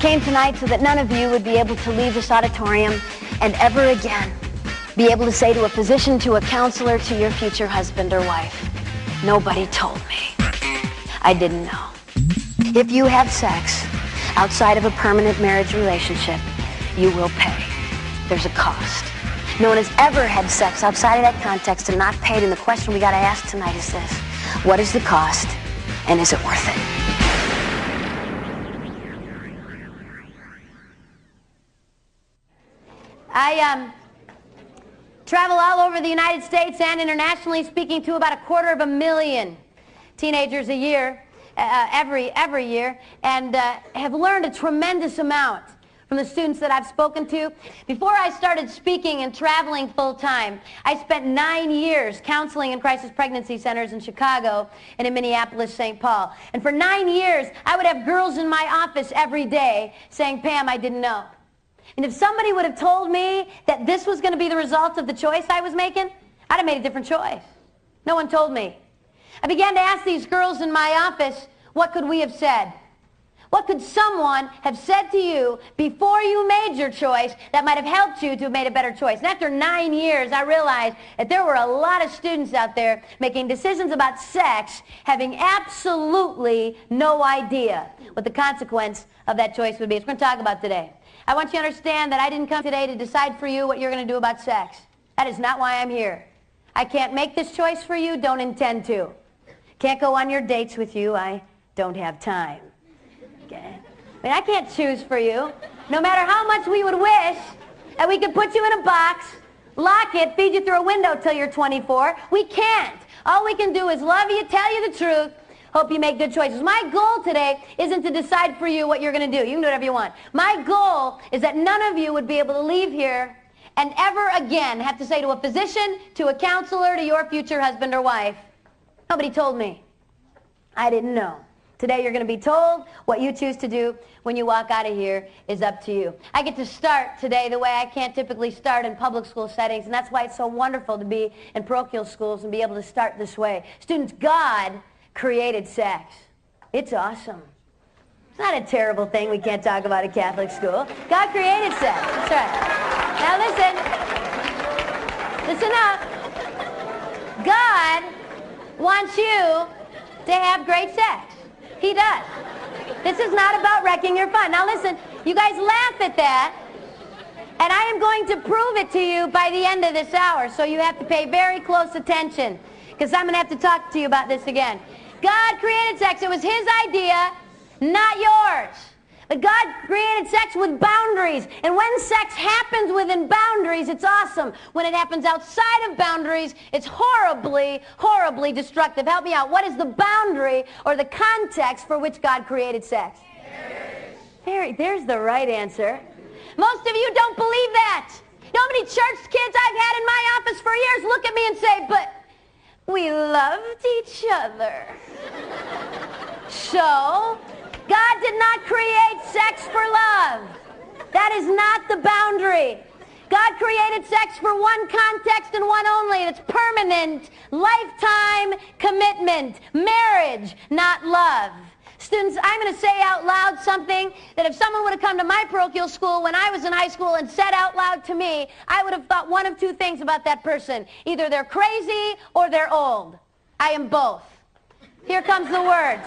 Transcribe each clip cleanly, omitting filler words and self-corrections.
came tonight so that none of you would be able to leave this auditorium and ever again be able to say to a physician, to a counselor, to your future husband or wife, nobody told me. I didn't know. If you have sex outside of a permanent marriage relationship, you will pay. There's a cost. No one has ever had sex outside of that context and not paid, and the question we got to ask tonight is this: what is the cost, and is it worth it? I travel all over the United States and internationally, speaking to about 250,000 teenagers a year, every year, and have learned a tremendous amount from the students that I've spoken to. Before I started speaking and traveling full-time, I spent 9 years counseling in crisis pregnancy centers in Chicago and in Minneapolis, St. Paul. And for 9 years, I would have girls in my office every day saying, "Pam, I didn't know." And if somebody would have told me that this was going to be the result of the choice I was making, I'd have made a different choice. No one told me. I began to ask these girls in my office, what could we have said? What could someone have said to you before you made your choice that might have helped you to have made a better choice? And after 9 years, I realized that there were a lot of students out there making decisions about sex, having absolutely no idea what the consequence of that choice would be. It's what we're going to talk about today. I want you to understand that I didn't come today to decide for you what you're going to do about sex. That is not why I'm here. I can't make this choice for you, don't intend to. Can't go on your dates with you, I don't have time. Okay? I mean, I can't choose for you. No matter how much we would wish that we could put you in a box, lock it, feed you through a window till you're 24, we can't. All we can do is love you, tell you the truth, hope you make good choices. My goal today isn't to decide for you what you're going to do. You can do whatever you want. My goal is that none of you would be able to leave here and ever again have to say to a physician, to a counselor, to your future husband or wife, nobody told me. I didn't know. Today you're going to be told. What you choose to do when you walk out of here is up to you. I get to start today the way I can't typically start in public school settings, and that's why it's so wonderful to be in parochial schools and be able to start this way. Students, God created sex. It's awesome. It's not a terrible thing we can't talk about at Catholic school. God created sex. That's right. Now listen up. God wants you to have great sex. He does. This is not about wrecking your fun. Now listen, you guys laugh at that, and I am going to prove it to you by the end of this hour, so you have to pay very close attention, because I'm going to have to talk to you about this again. God created sex. It was His idea, not yours. But God created sex with boundaries. And when sex happens within boundaries, it's awesome. When it happens outside of boundaries, it's horribly, horribly destructive. Help me out. What is the boundary or the context for which God created sex? There's the right answer. Most of you don't believe that. You know how many church kids I've had in my office for years look at me and say, but we loved each other. So, God did not create sex for love. That is not the boundary. God created sex for one context and one only. It's permanent, lifetime commitment, marriage, not love. Students, I'm going to say out loud something that if someone would have come to my parochial school when I was in high school and said out loud to me, I would have thought one of two things about that person. Either they're crazy or they're old. I am both. Here comes the words.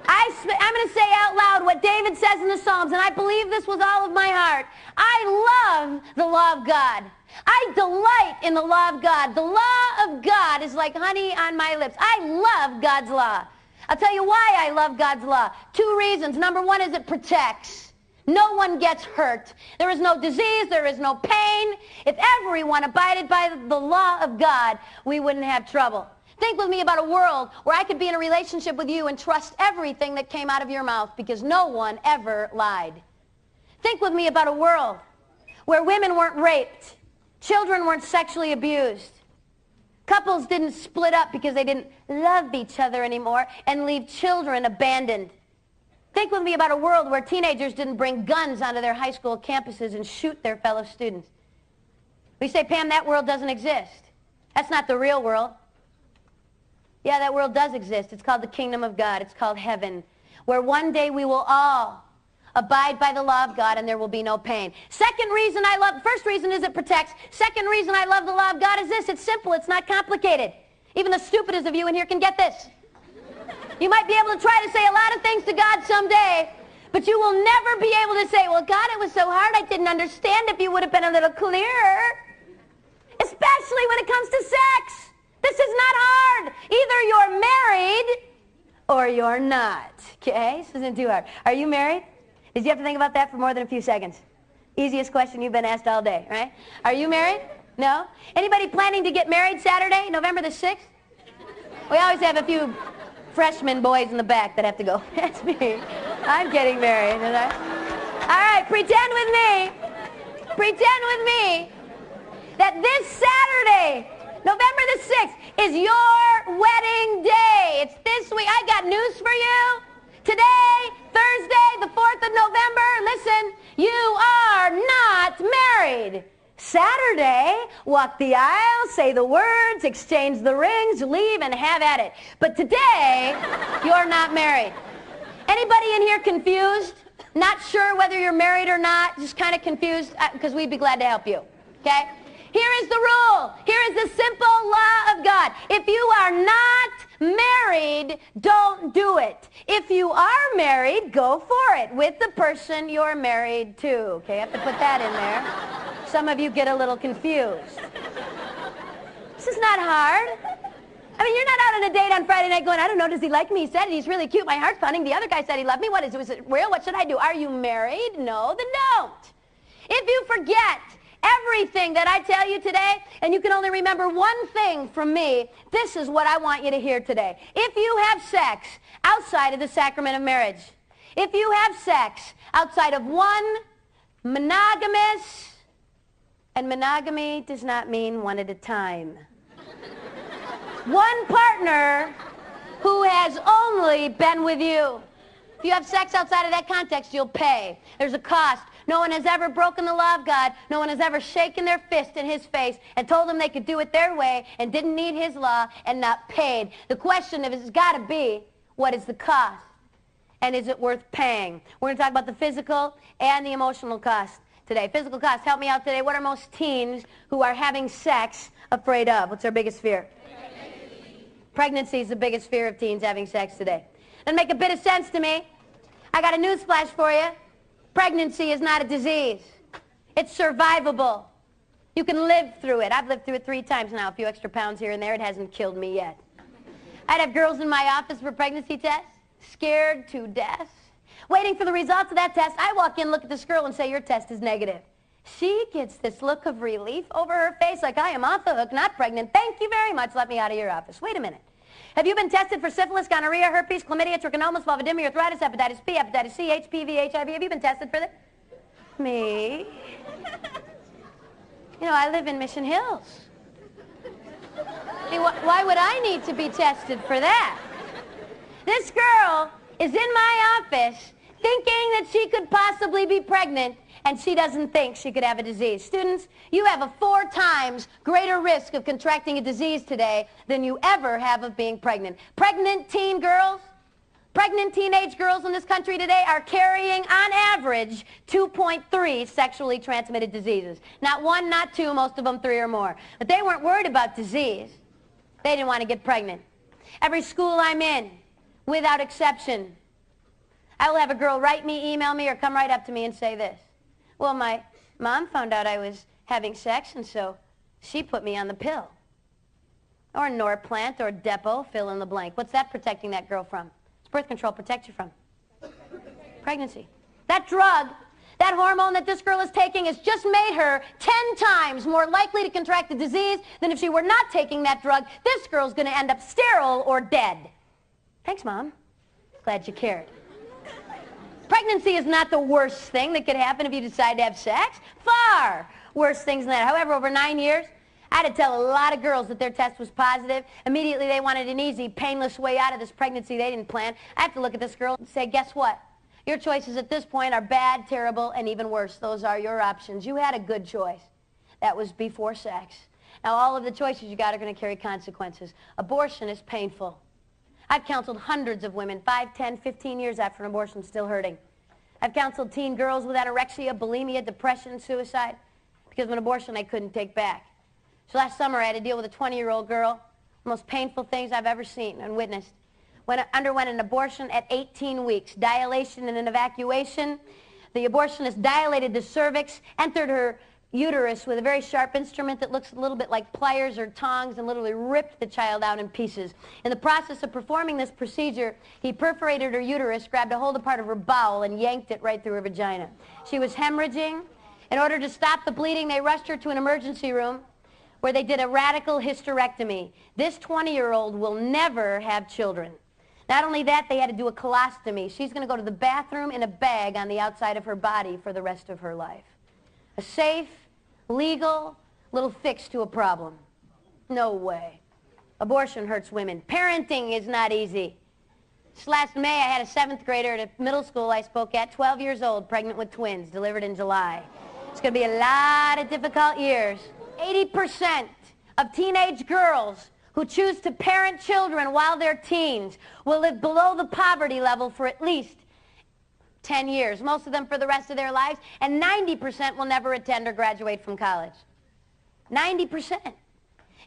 I'm going to say out loud what David says in the Psalms, and I believe this with all of my heart. I love the law of God. I delight in the law of God. The law of God is like honey on my lips. I love God's law. I'll tell you why I love God's law. 2 reasons. Number 1 is it protects. No one gets hurt. There is no disease. There is no pain. If everyone abided by the law of God, we wouldn't have trouble. Think with me about a world where I could be in a relationship with you and trust everything that came out of your mouth because no one ever lied. Think with me about a world where women weren't raped, children weren't sexually abused, couples didn't split up because they didn't love each other anymore and leave children abandoned. Think with me about a world where teenagers didn't bring guns onto their high school campuses and shoot their fellow students. We say, Pam, that world doesn't exist. That's not the real world. Yeah, that world does exist. It's called the kingdom of God. It's called heaven, where one day we will all Abide by the law of God and there will be no pain. Second reason I love, first reason is it protects. Second reason I love the law of God is this. It's simple. It's not complicated. Even the stupidest of you in here can get this. You might be able to try to say a lot of things to God someday, but you will never be able to say, well, God, it was so hard I didn't understand if you would have been a little clearer. Especially when it comes to sex. This is not hard. Either you're married or you're not. Okay? This isn't too hard. Are you married? Did you have to think about that for more than a few seconds? Easiest question you've been asked all day, right? Are you married? No? Anybody planning to get married Saturday, November the 6th? We always have a few freshman boys in the back that have to go. That's me. I'm getting married. All right, pretend with me that this Saturday, November the 6th, is your wedding day. It's this week. I got news for you. Today, Thursday, the 4th of November, listen, you are not married. Saturday, walk the aisle, say the words, exchange the rings, leave, and have at it. But today, you're not married. Anybody in here confused? Not sure whether you're married or not? Just kind of confused? Because we'd be glad to help you. Okay? Here is the rule. Here is the simple law of God. If you are not married, don't do it. If you are married, go for it with the person you're married to. Okay, I have to put that in there. Some of you get a little confused. This is not hard. I mean, you're not out on a date on Friday night going, I don't know, does he like me? He said it. He's really cute. My heart's pounding. The other guy said he loved me. What is it? Was it real? What should I do? Are you married? No, then don't. If you forget everything that I tell you today, and you can only remember one thing from me, this is what I want you to hear today. If you have sex outside of the sacrament of marriage, if you have sex outside of one monogamous, and monogamy does not mean one at a time, one partner who has only been with you. If you have sex outside of that context, you'll pay. There's a cost. No one has ever broken the law of God. No one has ever shaken their fist in his face and told them they could do it their way and didn't need his law and not paid. The question has got to be, what is the cost? And is it worth paying? We're going to talk about the physical and the emotional cost today. Physical cost, help me out today. What are most teens who are having sex afraid of? What's their biggest fear? Pregnancy is the biggest fear of teens having sex today. Doesn't make a bit of sense to me. I got a news flash for you. Pregnancy is not a disease. It's survivable. You can live through it. I've lived through it 3 times now, a few extra pounds here and there. It hasn't killed me yet. I'd have girls in my office for pregnancy tests, scared to death, waiting for the results of that test. I walk in, look at this girl, and say, your test is negative. She gets this look of relief over her face like I am off the hook, not pregnant. Thank you very much. Let me out of your office. Wait a minute. Have you been tested for syphilis, gonorrhea, herpes, chlamydia, trichomonas, vulvodynia, arthritis, hepatitis B, hepatitis C, HPV, HIV? Have you been tested for that? Me? You know, I live in Mission Hills. Why would I need to be tested for that? This girl is in my office thinking that she could possibly be pregnant, and she doesn't think she could have a disease. Students, you have a 4 times greater risk of contracting a disease today than you ever have of being pregnant. Pregnant teen girls, pregnant teenage girls in this country today are carrying, on average, 2.3 sexually transmitted diseases. Not 1, not 2, most of them 3 or more. But they weren't worried about disease. They didn't want to get pregnant. Every school I'm in, without exception, I will have a girl write me, email me, or come right up to me and say this. Well, my mom found out I was having sex, and so she put me on the pill. Or Norplant, or Depo, fill in the blank. What's that protecting that girl from? What's birth control protect you from? Pregnancy. That drug, that hormone that this girl is taking has just made her 10 times more likely to contract the disease than if she were not taking that drug. This girl's going to end up sterile or dead. Thanks, Mom. Glad you cared. Pregnancy is not the worst thing that could happen if you decide to have sex. Far worse things than that. However, over 9 years, I had to tell a lot of girls that their test was positive. Immediately, they wanted an easy, painless way out of this pregnancy they didn't plan. I have to look at this girl and say, guess what? Your choices at this point are bad, terrible, and even worse. Those are your options. You had a good choice. That was before sex. Now, all of the choices you got are going to carry consequences. Abortion is painful. I've counseled hundreds of women, 5, 10, 15 years after an abortion, still hurting. I've counseled teen girls with anorexia, bulimia, depression, suicide, because of an abortion they couldn't take back. So last summer I had to deal with a 20-year-old girl, the most painful things I've ever seen and witnessed. Underwent an abortion at 18 weeks, dilation and an evacuation. The abortionist dilated the cervix, entered her uterus with a very sharp instrument that looks a little bit like pliers or tongs, and literally ripped the child out in pieces. In the process of performing this procedure, he perforated her uterus, grabbed a hold of part of her bowel, and yanked it right through her vagina. She was hemorrhaging. In order to stop the bleeding, they rushed her to an emergency room where they did a radical hysterectomy. This 20-year-old will never have children. Not only that, they had to do a colostomy. She's going to go to the bathroom in a bag on the outside of her body for the rest of her life. A safe, legal, little fix to a problem. No way. Abortion hurts women. Parenting is not easy. This last May, I had a 7th grader at a middle school I spoke at, 12 years old, pregnant with twins, delivered in July. It's going to be a lot of difficult years. 80% of teenage girls who choose to parent children while they're teens will live below the poverty level for at least 10 years, most of them for the rest of their lives, and 90% will never attend or graduate from college. 90%.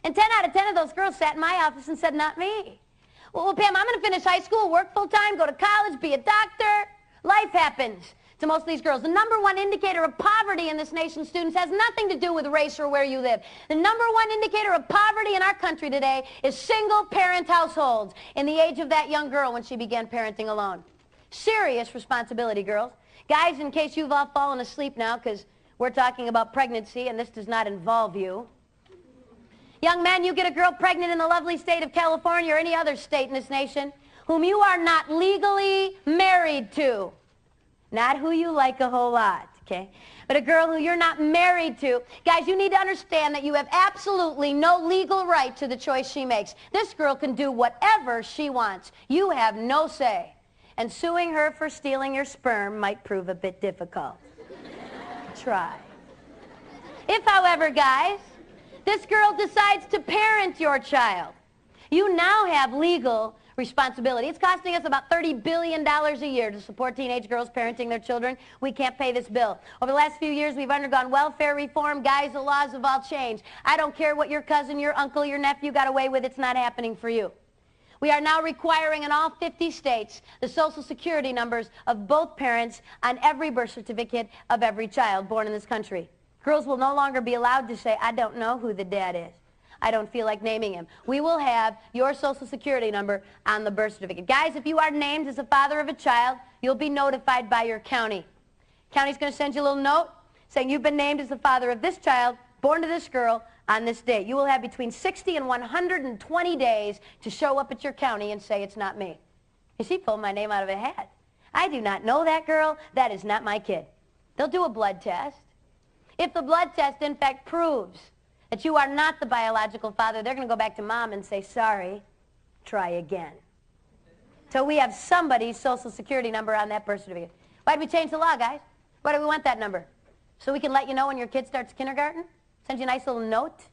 And 10 out of 10 of those girls sat in my office and said, not me. Well, Pam, I'm going to finish high school, work full-time, go to college, be a doctor. Life happens to most of these girls. The #1 indicator of poverty in this nation's students has nothing to do with race or where you live. The #1 indicator of poverty in our country today is single-parent households in the age of that young girl when she began parenting alone. Serious responsibility, girls. Guys, in case you've all fallen asleep now, because we're talking about pregnancy and this does not involve you. Young men, you get a girl pregnant in the lovely state of California or any other state in this nation whom you are not legally married to. Not who you like a whole lot, okay? But a girl who you're not married to. Guys, you need to understand that you have absolutely no legal right to the choice she makes. This girl can do whatever she wants. You have no say. And suing her for stealing your sperm might prove a bit difficult. Try. If, however, guys, this girl decides to parent your child, you now have legal responsibility. It's costing us about $30 billion a year to support teenage girls parenting their children. We can't pay this bill. Over the last few years, we've undergone welfare reform. Guys, the laws have all changed. I don't care what your cousin, your uncle, your nephew got away with. It's not happening for you. We are now requiring in all 50 states the Social Security numbers of both parents on every birth certificate of every child born in this country. Girls will no longer be allowed to say, I don't know who the dad is. I don't feel like naming him. We will have your Social Security number on the birth certificate. Guys, if you are named as the father of a child, you'll be notified by your county. County's going to send you a little note saying you've been named as the father of this child, born to this girl, on this date. You will have between 60 and 120 days to show up at your county and say, it's not me. You see, pulled my name out of a hat. I do not know that girl. That is not my kid. They'll do a blood test. If the blood test, in fact, proves that you are not the biological father, they're going to go back to mom and say, sorry, try again. So we have somebody's Social Security number on that birth certificate. Why did we change the law, guys? Why do we want that number? So we can let you know when your kid starts kindergarten? Send you a nice little note?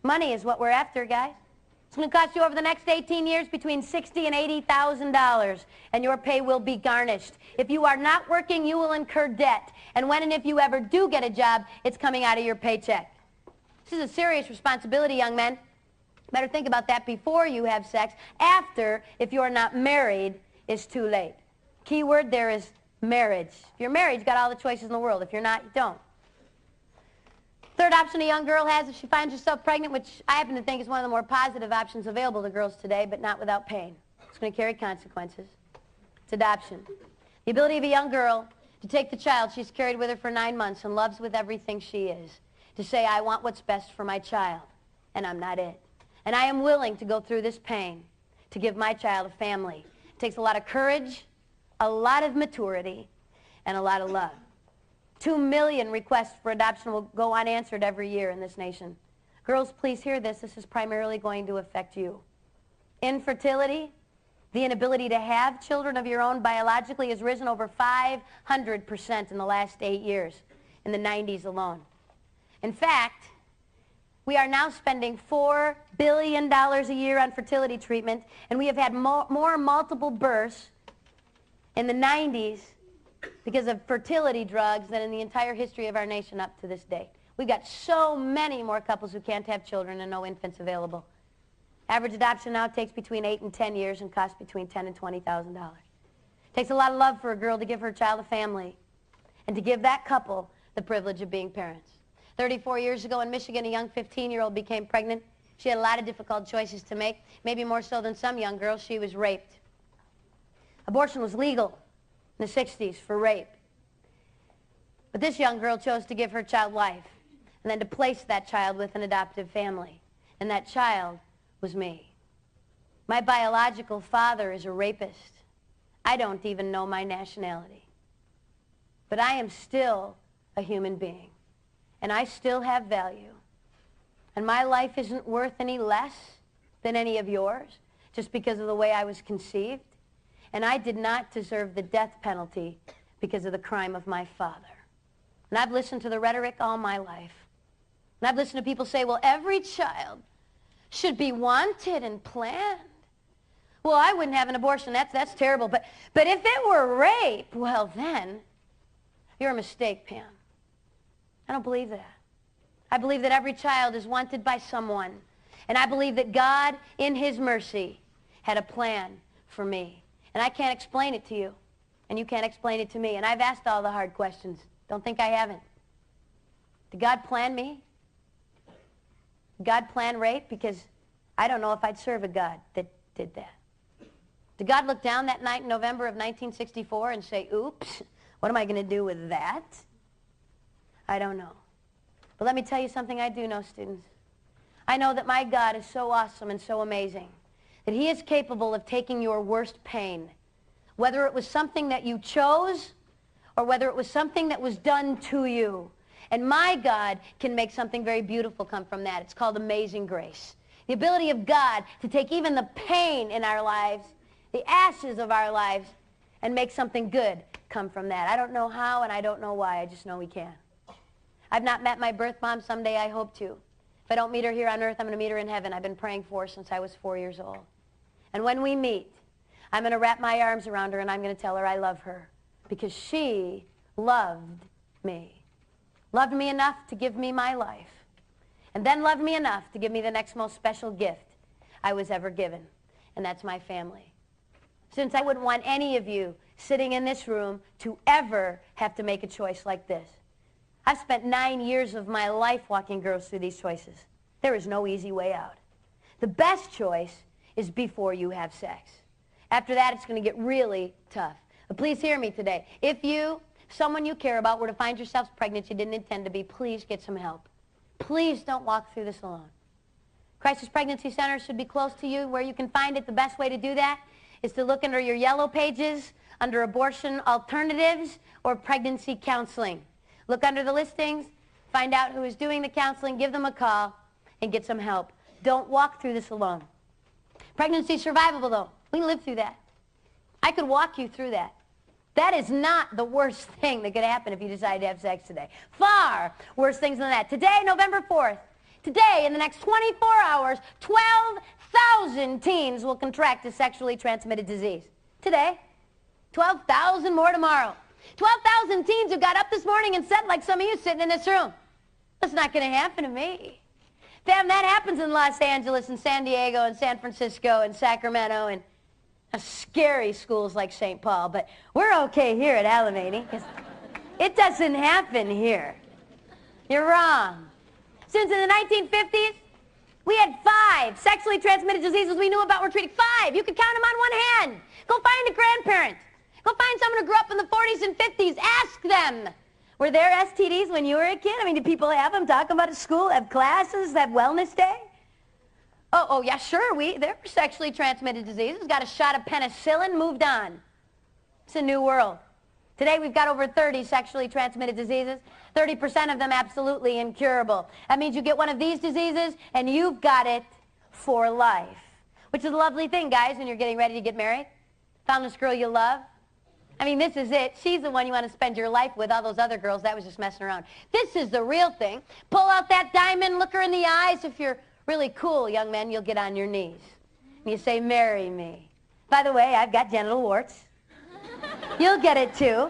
Money is what we're after, guys. It's going to cost you over the next 18 years between $60,000 and $80,000, and your pay will be garnished. If you are not working, you will incur debt. And when and if you ever do get a job, it's coming out of your paycheck. This is a serious responsibility, young men. Better think about that before you have sex. After, if you're not married, it's too late. Key word there is marriage. If you're married, you've got all the choices in the world. If you're not, you don't. Third option a young girl has if she finds herself pregnant, which I happen to think is one of the more positive options available to girls today, but not without pain. It's going to carry consequences. It's adoption. The ability of a young girl to take the child she's carried with her for 9 months and loves with everything she is, to say, I want what's best for my child, and I'm not it. And I am willing to go through this pain to give my child a family. It takes a lot of courage, a lot of maturity, and a lot of love. 2 million requests for adoption will go unanswered every year in this nation. Girls, please hear this. This is primarily going to affect you. Infertility, the inability to have children of your own biologically, has risen over 500% in the last 8 years, in the 90s alone. In fact, we are now spending $4 billion a year on fertility treatment, and we have had more multiple births in the 90s because of fertility drugs than in the entire history of our nation up to this date. We've got so many more couples who can't have children and no infants available. Average adoption now takes between 8 and 10 years and costs between $10,000 and $20,000. It takes a lot of love for a girl to give her child a family and to give that couple the privilege of being parents. 34 years ago in Michigan, a young 15-year-old became pregnant. She had a lot of difficult choices to make, maybe more so than some young girls. She was raped. Abortion was legal in the 60s for rape. But this young girl chose to give her child life and then to place that child with an adoptive family. And that child was me. My biological father is a rapist. I don't even know my nationality. But I am still a human being. And I still have value. And my life isn't worth any less than any of yours just because of the way I was conceived. And I did not deserve the death penalty because of the crime of my father. And I've listened to the rhetoric all my life. And I've listened to people say, well, every child should be wanted and planned. Well, I wouldn't have an abortion. That's terrible. But if it were rape, well, then you're a mistake, Pam. I don't believe that. I believe that every child is wanted by someone. And I believe that God, in his mercy, had a plan for me. And I can't explain it to you. And you can't explain it to me. And I've asked all the hard questions. Don't think I haven't. Did God plan me? Did God plan rape? Because I don't know if I'd serve a God that did that. Did God look down that night in November of 1964 and say, oops, what am I going to do with that? I don't know. But let me tell you something I do know, students. I know that my God is so awesome and so amazing that he is capable of taking your worst pain, whether it was something that you chose or whether it was something that was done to you. And my God can make something very beautiful come from that. It's called amazing grace. The ability of God to take even the pain in our lives, the ashes of our lives, and make something good come from that. I don't know how and I don't know why. I just know he can. I've not met my birth mom. Someday I hope to. If I don't meet her here on earth, I'm going to meet her in heaven. I've been praying for her since I was 4 years old. And when we meet, I'm going to wrap my arms around her and I'm going to tell her I love her because she loved me. Loved me enough to give me my life. And then loved me enough to give me the next most special gift I was ever given. And that's my family. Since I wouldn't want any of you sitting in this room to ever have to make a choice like this. I've spent 9 years of my life walking girls through these choices. There is no easy way out. The best choice is before you have sex. After that, it's going to get really tough. But please hear me today. If you, someone you care about, were to find yourselves pregnant you didn't intend to be, please get some help. Please don't walk through this alone. Crisis Pregnancy Center should be close to you. Where you can find it, the best way to do that is to look under your yellow pages, under abortion alternatives or pregnancy counseling. Look under the listings, find out who is doing the counseling, give them a call, and get some help. Don't walk through this alone. Pregnancy is survivable, though. We can live through that. I could walk you through that. That is not the worst thing that could happen if you decide to have sex today. Far worse things than that. Today, November 4th, today, in the next 24 hours, 12,000 teens will contract a sexually transmitted disease. Today. 12,000 more tomorrow. 12,000 teens who got up this morning and said, like some of you sitting in this room, that's not going to happen to me. Fam, that happens in Los Angeles and San Diego and San Francisco and Sacramento and scary schools like St. Paul, but we're okay here at Alameda because it doesn't happen here. You're wrong. Since in the 1950s, we had 5 sexually transmitted diseases we knew about were treated. 5. You could count them on one hand. Go find a grandparent. Go find someone who grew up in the 40s and 50s. Ask them. Were there STDs when you were a kid? I mean, did people have them? Talk about at school? Have classes? Have wellness day? Oh, yeah, sure. There were sexually transmitted diseases. Got a shot of penicillin, moved on. It's a new world. Today we've got over 30 sexually transmitted diseases. 30% of them absolutely incurable. That means you get one of these diseases and you've got it for life. Which is a lovely thing, guys, when you're getting ready to get married. Found this girl you love. I mean, this is it. She's the one you want to spend your life with. All those other girls, that was just messing around. This is the real thing. Pull out that diamond, look her in the eyes. If you're really cool, young men, you'll get on your knees. And you say, marry me. By the way, I've got genital warts. You'll get it too.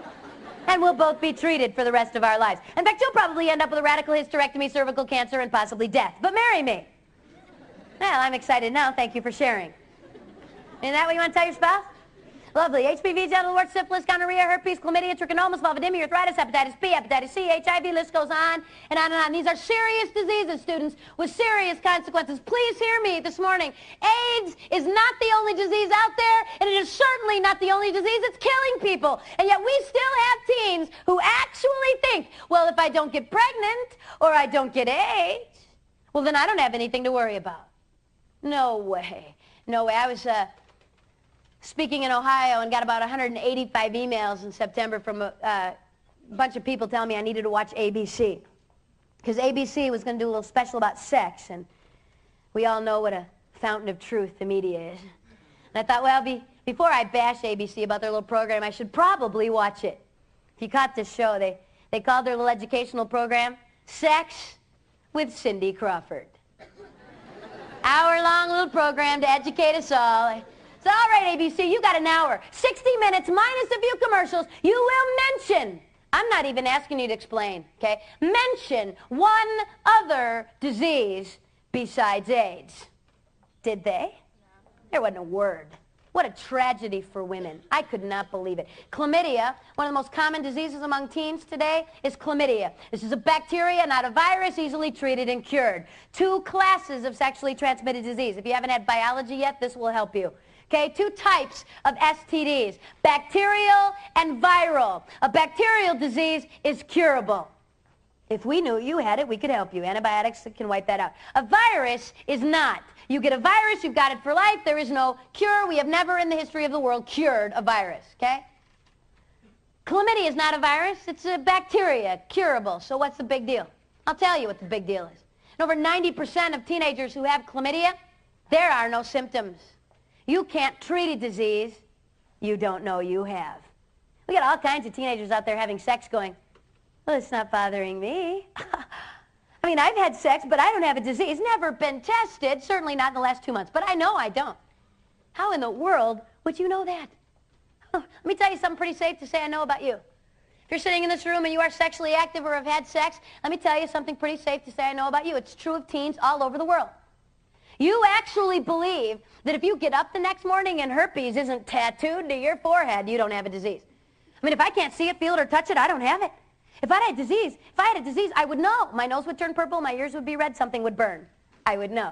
And we'll both be treated for the rest of our lives. In fact, you'll probably end up with a radical hysterectomy, cervical cancer, and possibly death. But marry me. Well, I'm excited now. Thank you for sharing. Isn't that what you want to tell your spouse? Lovely. HPV, genital warts, syphilis, gonorrhea, herpes, chlamydia, trichomonas, vulvodynia, arthritis, hepatitis B, hepatitis C, HIV, list goes on and on and on. These are serious diseases, students, with serious consequences. Please hear me this morning. AIDS is not the only disease out there, and it is certainly not the only disease that's killing people. And yet we still have teens who actually think, well, if I don't get pregnant or I don't get AIDS, well, then I don't have anything to worry about. No way. No way. I was speaking in Ohio and got about 185 emails in September from a bunch of people telling me I needed to watch ABC. Because ABC was going to do a little special about sex, and we all know what a fountain of truth the media is. And I thought, well, before I bash ABC about their little program, I should probably watch it. If you caught this show, they called their little educational program Sex with Cindy Crawford. Hour-long little program to educate us all. So, all right, ABC, you got an hour. 60 minutes minus a few commercials. You will mention, I'm not even asking you to explain, okay? Mention one other disease besides AIDS. Did they? There wasn't a word. What a tragedy for women. I could not believe it. Chlamydia, one of the most common diseases among teens today, is chlamydia. This is a bacteria, not a virus, easily treated and cured. Two classes of sexually transmitted disease. If you haven't had biology yet, this will help you. Okay, two types of STDs, bacterial and viral. A bacterial disease is curable. If we knew you had it, we could help you. Antibiotics can wipe that out. A virus is not. You get a virus, you've got it for life. There is no cure. We have never in the history of the world cured a virus, okay? Chlamydia is not a virus. It's a bacteria, curable. So what's the big deal? I'll tell you what the big deal is. And over 90% of teenagers who have chlamydia, there are no symptoms. You can't treat a disease you don't know you have. We got all kinds of teenagers out there having sex going, well, it's not bothering me. I mean, I've had sex, but I don't have a disease. Never been tested, certainly not in the last 2 months, but I know I don't. How in the world would you know that? Let me tell you something pretty safe to say I know about you. If you're sitting in this room and you are sexually active or have had sex, let me tell you something pretty safe to say I know about you. It's true of teens all over the world. You actually believe that if you get up the next morning and herpes isn't tattooed to your forehead, you don't have a disease. I mean, if I can't see it, feel it, or touch it, I don't have it. If I had a disease, I would know. My nose would turn purple, my ears would be red, something would burn. I would know.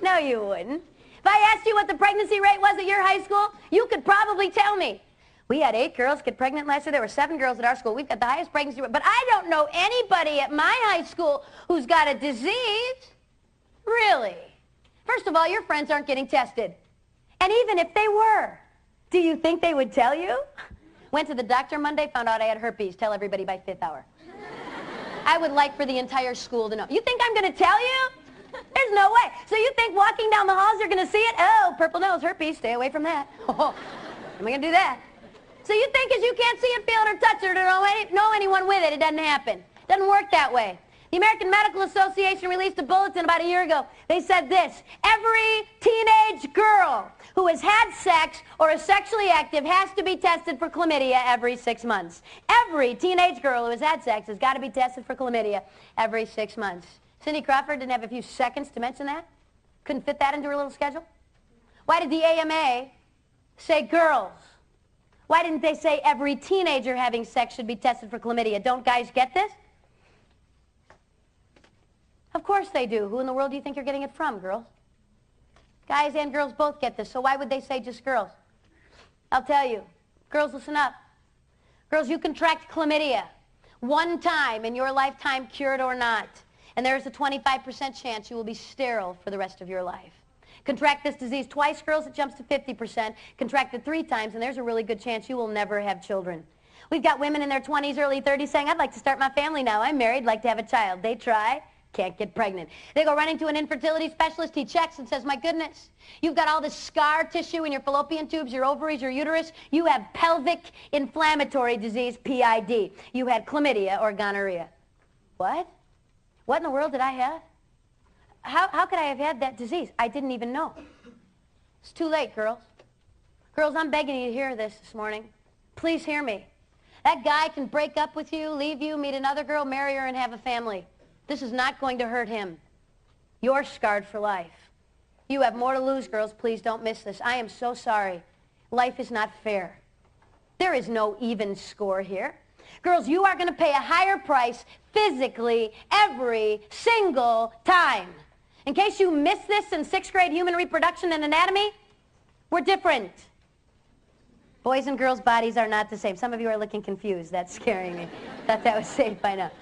No, you wouldn't. If I asked you what the pregnancy rate was at your high school, you could probably tell me. We had 8 girls get pregnant last year. There were 7 girls at our school. We've got the highest pregnancy rate. But I don't know anybody at my high school who's got a disease. Really? First of all, your friends aren't getting tested. And even if they were, do you think they would tell you? Went to the doctor Monday, found out I had herpes. Tell everybody by 5th hour. I would like for the entire school to know. You think I'm going to tell you? There's no way. So you think walking down the halls you're going to see it? Oh, purple nose, herpes, stay away from that. Oh, am I going to do that? So you think as you can't see it, feel it, or touch it, or know anyone with it, it doesn't happen. It doesn't work that way. The American Medical Association released a bulletin about a year ago. They said this: every teenage girl who has had sex or is sexually active has to be tested for chlamydia every 6 months. Every teenage girl who has had sex has got to be tested for chlamydia every 6 months. Cindy Crawford didn't have a few seconds to mention that? Couldn't fit that into her little schedule? Why did the AMA say girls? Why didn't they say every teenager having sex should be tested for chlamydia? Don't guys get this? Of course they do. Who in the world do you think you're getting it from, girls? Guys and girls both get this, so why would they say just girls? I'll tell you. Girls, listen up. Girls, you contract chlamydia one time in your lifetime, cured or not, and there's a 25% chance you will be sterile for the rest of your life. Contract this disease twice, girls, it jumps to 50%. Contract it 3 times, and there's a really good chance you will never have children. We've got women in their 20s, early 30s saying, I'd like to start my family now. I'm married, like to have a child. They try. Can't get pregnant. They go running to an infertility specialist. He checks and says, my goodness, you've got all this scar tissue in your fallopian tubes, your ovaries, your uterus. You have pelvic inflammatory disease, PID. You had chlamydia or gonorrhea. What? What in the world did I have? How could I have had that disease? I didn't even know. It's too late, girls. Girls, I'm begging you to hear this morning. Please hear me. That guy can break up with you, leave you, meet another girl, marry her, and have a family. This is not going to hurt him. You're scarred for life. You have more to lose, girls. Please don't miss this. I am so sorry. Life is not fair. There is no even score here. Girls, you are going to pay a higher price physically every single time. In case you missed this in 6th grade human reproduction and anatomy, we're different. Boys and girls' bodies are not the same. Some of you are looking confused. That's scaring me. Thought that was safe by now.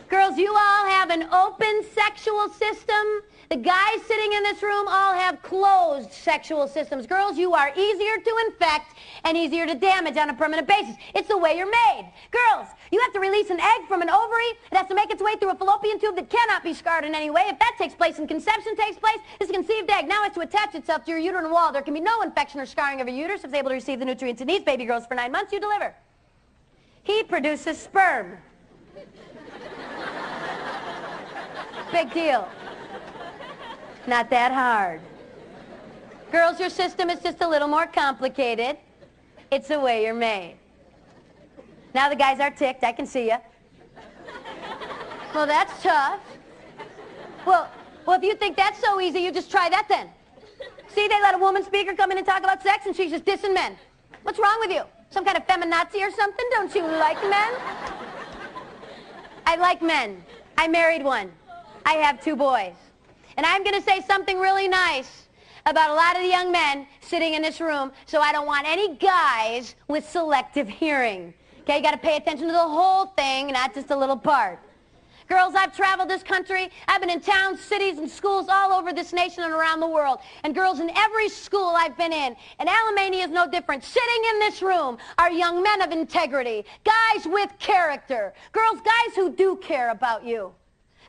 Girls, you all have an open sexual system. The guys sitting in this room all have closed sexual systems. Girls, you are easier to infect and easier to damage on a permanent basis. It's the way you're made. Girls, you have to release an egg from an ovary. It has to make its way through a fallopian tube that cannot be scarred in any way. If that takes place and conception takes place, this conceived egg now has to attach itself to your uterine wall. There can be no infection or scarring of your uterus. If it's able to receive the nutrients it needs, baby grows for 9 months, you deliver. He produces sperm. Big deal. Not that hard. Girls, your system is just a little more complicated. It's the way you're made. Now the guys are ticked. I can see you. Well, that's tough. Well, if you think that's so easy, you just try that then. See, they let a woman speaker come in and talk about sex, and she's just dissing men. What's wrong with you? Some kind of feminazi or something? Don't you like men? I like men. I married one. I have 2 boys. And I'm going to say something really nice about a lot of the young men sitting in this room, so I don't want any guys with selective hearing. Okay, you got to pay attention to the whole thing, not just a little part. Girls, I've traveled this country. I've been in towns, cities, and schools all over this nation and around the world. And girls, in every school I've been in, and Alamania is no different, sitting in this room are young men of integrity, guys with character. Girls, guys who do care about you.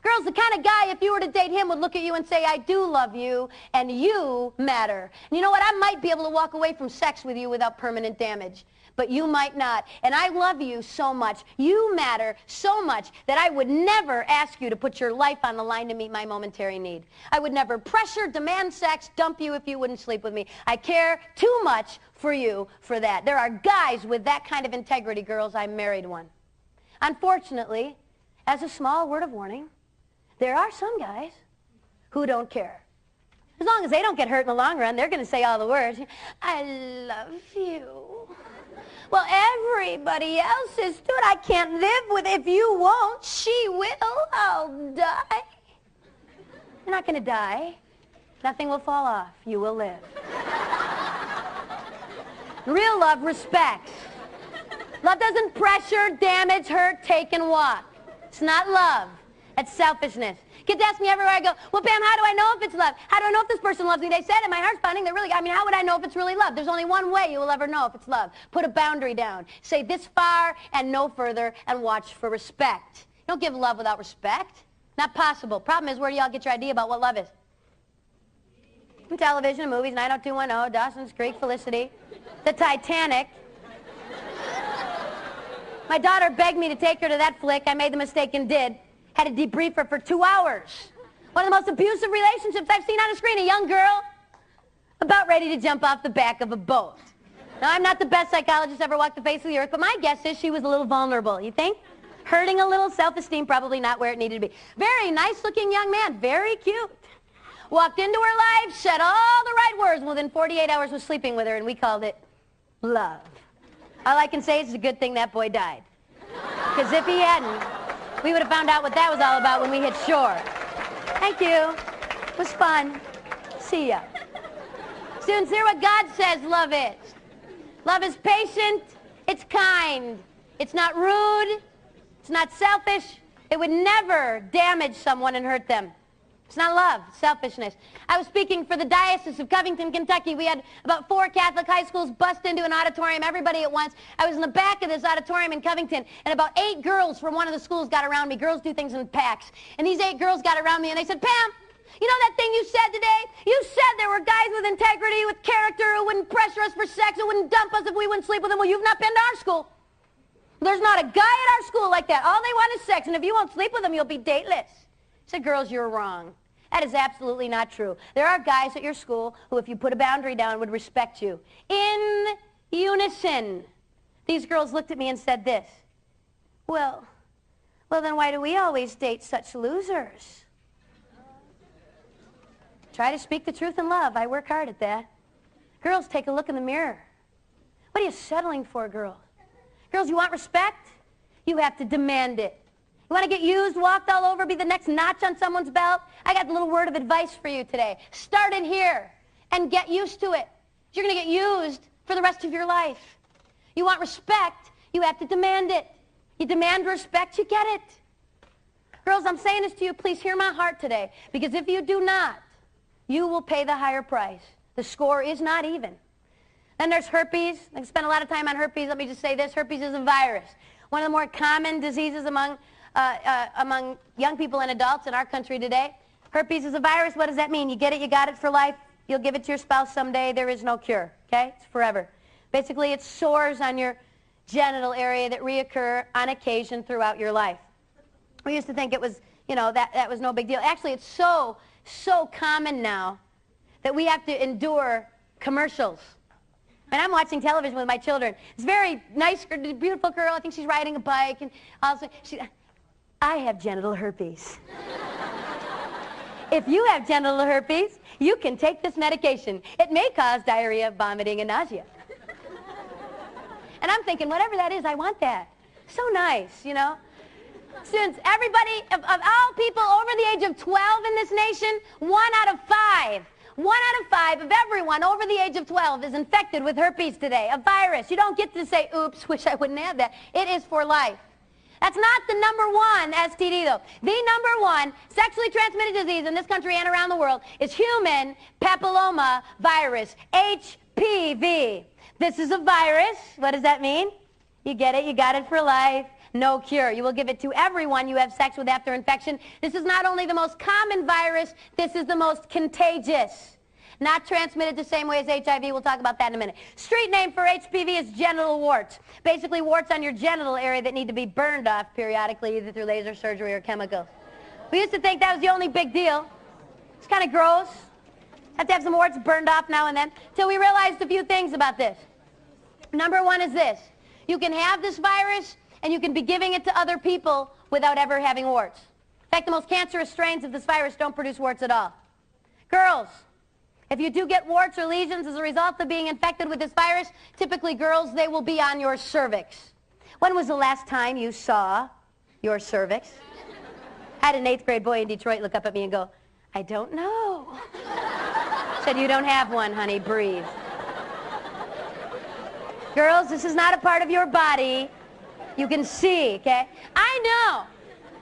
Girls, the kind of guy, if you were to date him, would look at you and say, I do love you, and you matter. And you know what? I might be able to walk away from sex with you without permanent damage, but you might not. And I love you so much. You matter so much that I would never ask you to put your life on the line to meet my momentary need. I would never pressure, demand sex, dump you if you wouldn't sleep with me. I care too much for you for that. There are guys with that kind of integrity, girls. I married one. Unfortunately, as a small word of warning, there are some guys who don't care. As long as they don't get hurt in the long run, they're going to say all the words. I love you. Well, everybody else is doing. I can't live with it. If you won't, she will. I'll die. You're not going to die. Nothing will fall off. You will live. Real love respects. Love doesn't pressure, damage, hurt, take, and walk. It's not love. It's selfishness. Kids ask me everywhere I go, well, Pam, how do I know if it's love? How do I know if this person loves me? They said it, my heart's pounding. How would I know if it's really love? There's only one way you will ever know if it's love. Put a boundary down. Say this far and no further, and watch for respect. You don't give love without respect. Not possible. Problem is, where do y'all get your idea about what love is? From television and movies, 90210, Dawson's Creek, Felicity, the Titanic. My daughter begged me to take her to that flick. I made the mistake and did. Had to debrief her for 2 hours. One of the most abusive relationships I've seen on a screen. A young girl about ready to jump off the back of a boat. Now, I'm not the best psychologist ever walked the face of the earth, but my guess is she was a little vulnerable. You think? Hurting a little, self-esteem probably not where it needed to be. Very nice-looking young man, very cute. Walked into her life, said all the right words. Within 48 hours was sleeping with her, and we called it love. All I can say is it's a good thing that boy died. Because if he hadn't, we would have found out what that was all about when we hit shore. Thank you. It was fun. See ya. Students, hear what God says love is. Love is patient. It's kind. It's not rude. It's not selfish. It would never damage someone and hurt them. It's not love, it's selfishness. I was speaking for the Diocese of Covington, Kentucky. We had about 4 Catholic high schools bust into an auditorium, everybody at once. I was in the back of this auditorium in Covington, and about 8 girls from one of the schools got around me. Girls do things in packs. And these 8 girls got around me, and they said, Pam, you know that thing you said today? You said there were guys with integrity, with character, who wouldn't pressure us for sex, who wouldn't dump us if we wouldn't sleep with them. Well, you've not been to our school. There's not a guy at our school like that. All they want is sex, and if you won't sleep with them, you'll be dateless. I said, girls, you're wrong. That is absolutely not true. There are guys at your school who, if you put a boundary down, would respect you. In unison. These girls looked at me and said this, well, then why do we always date such losers? Try to speak the truth in love. I work hard at that. Girls, take a look in the mirror. What are you settling for, girls? Girls, you want respect? You have to demand it. You want to get used, walked all over, be the next notch on someone's belt? I got a little word of advice for you today. Start it here and get used to it. You're going to get used for the rest of your life. You want respect, you have to demand it. You demand respect, you get it. Girls, I'm saying this to you, please hear my heart today, because if you do not, you will pay the higher price. The score is not even. Then there's herpes. I spent a lot of time on herpes. Let me just say this. Herpes is a virus. One of the more common diseases among young people and adults in our country today. Herpes is a virus. What does that mean? You get it, you got it for life. You'll give it to your spouse someday. There is no cure, okay? It's forever. Basically, it's sores on your genital area that reoccur on occasion throughout your life. We used to think it was, you know, that was no big deal. Actually, it's so common now that we have to endure commercials. And I'm watching television with my children. It's very nice, beautiful girl. I think she's riding a bike. And also, I have genital herpes. If you have genital herpes, you can take this medication. It may cause diarrhea, vomiting, and nausea. And I'm thinking, whatever that is, I want that. So nice, you know. Students, everybody, of all people over the age of 12 in this nation, 1 out of 5 of everyone over the age of 12 is infected with herpes today, a virus. You don't get to say, oops, wish I wouldn't have that. It is for life. That's not the #1 STD, though. The #1 sexually transmitted disease in this country and around the world is human papilloma virus, HPV. This is a virus. What does that mean? You get it, you got it for life. No cure. You will give it to everyone you have sex with after infection. This is not only the most common virus, this is the most contagious. Not transmitted the same way as HIV. We'll talk about that in a minute. Street name for HPV is genital warts. Basically warts on your genital area that need to be burned off periodically, either through laser surgery or chemicals. We used to think that was the only big deal. It's kind of gross. Have to have some warts burned off now and then, till we realized a few things about this. #1 is this. You can have this virus and you can be giving it to other people without ever having warts. In fact, the most cancerous strains of this virus don't produce warts at all. Girls, if you do get warts or lesions as a result of being infected with this virus, typically girls, they will be on your cervix. When was the last time you saw your cervix? I had an 8th grade boy in Detroit look up at me and go, I don't know. Said, you don't have one, honey, breathe. Girls, this is not a part of your body. You can see, okay? I know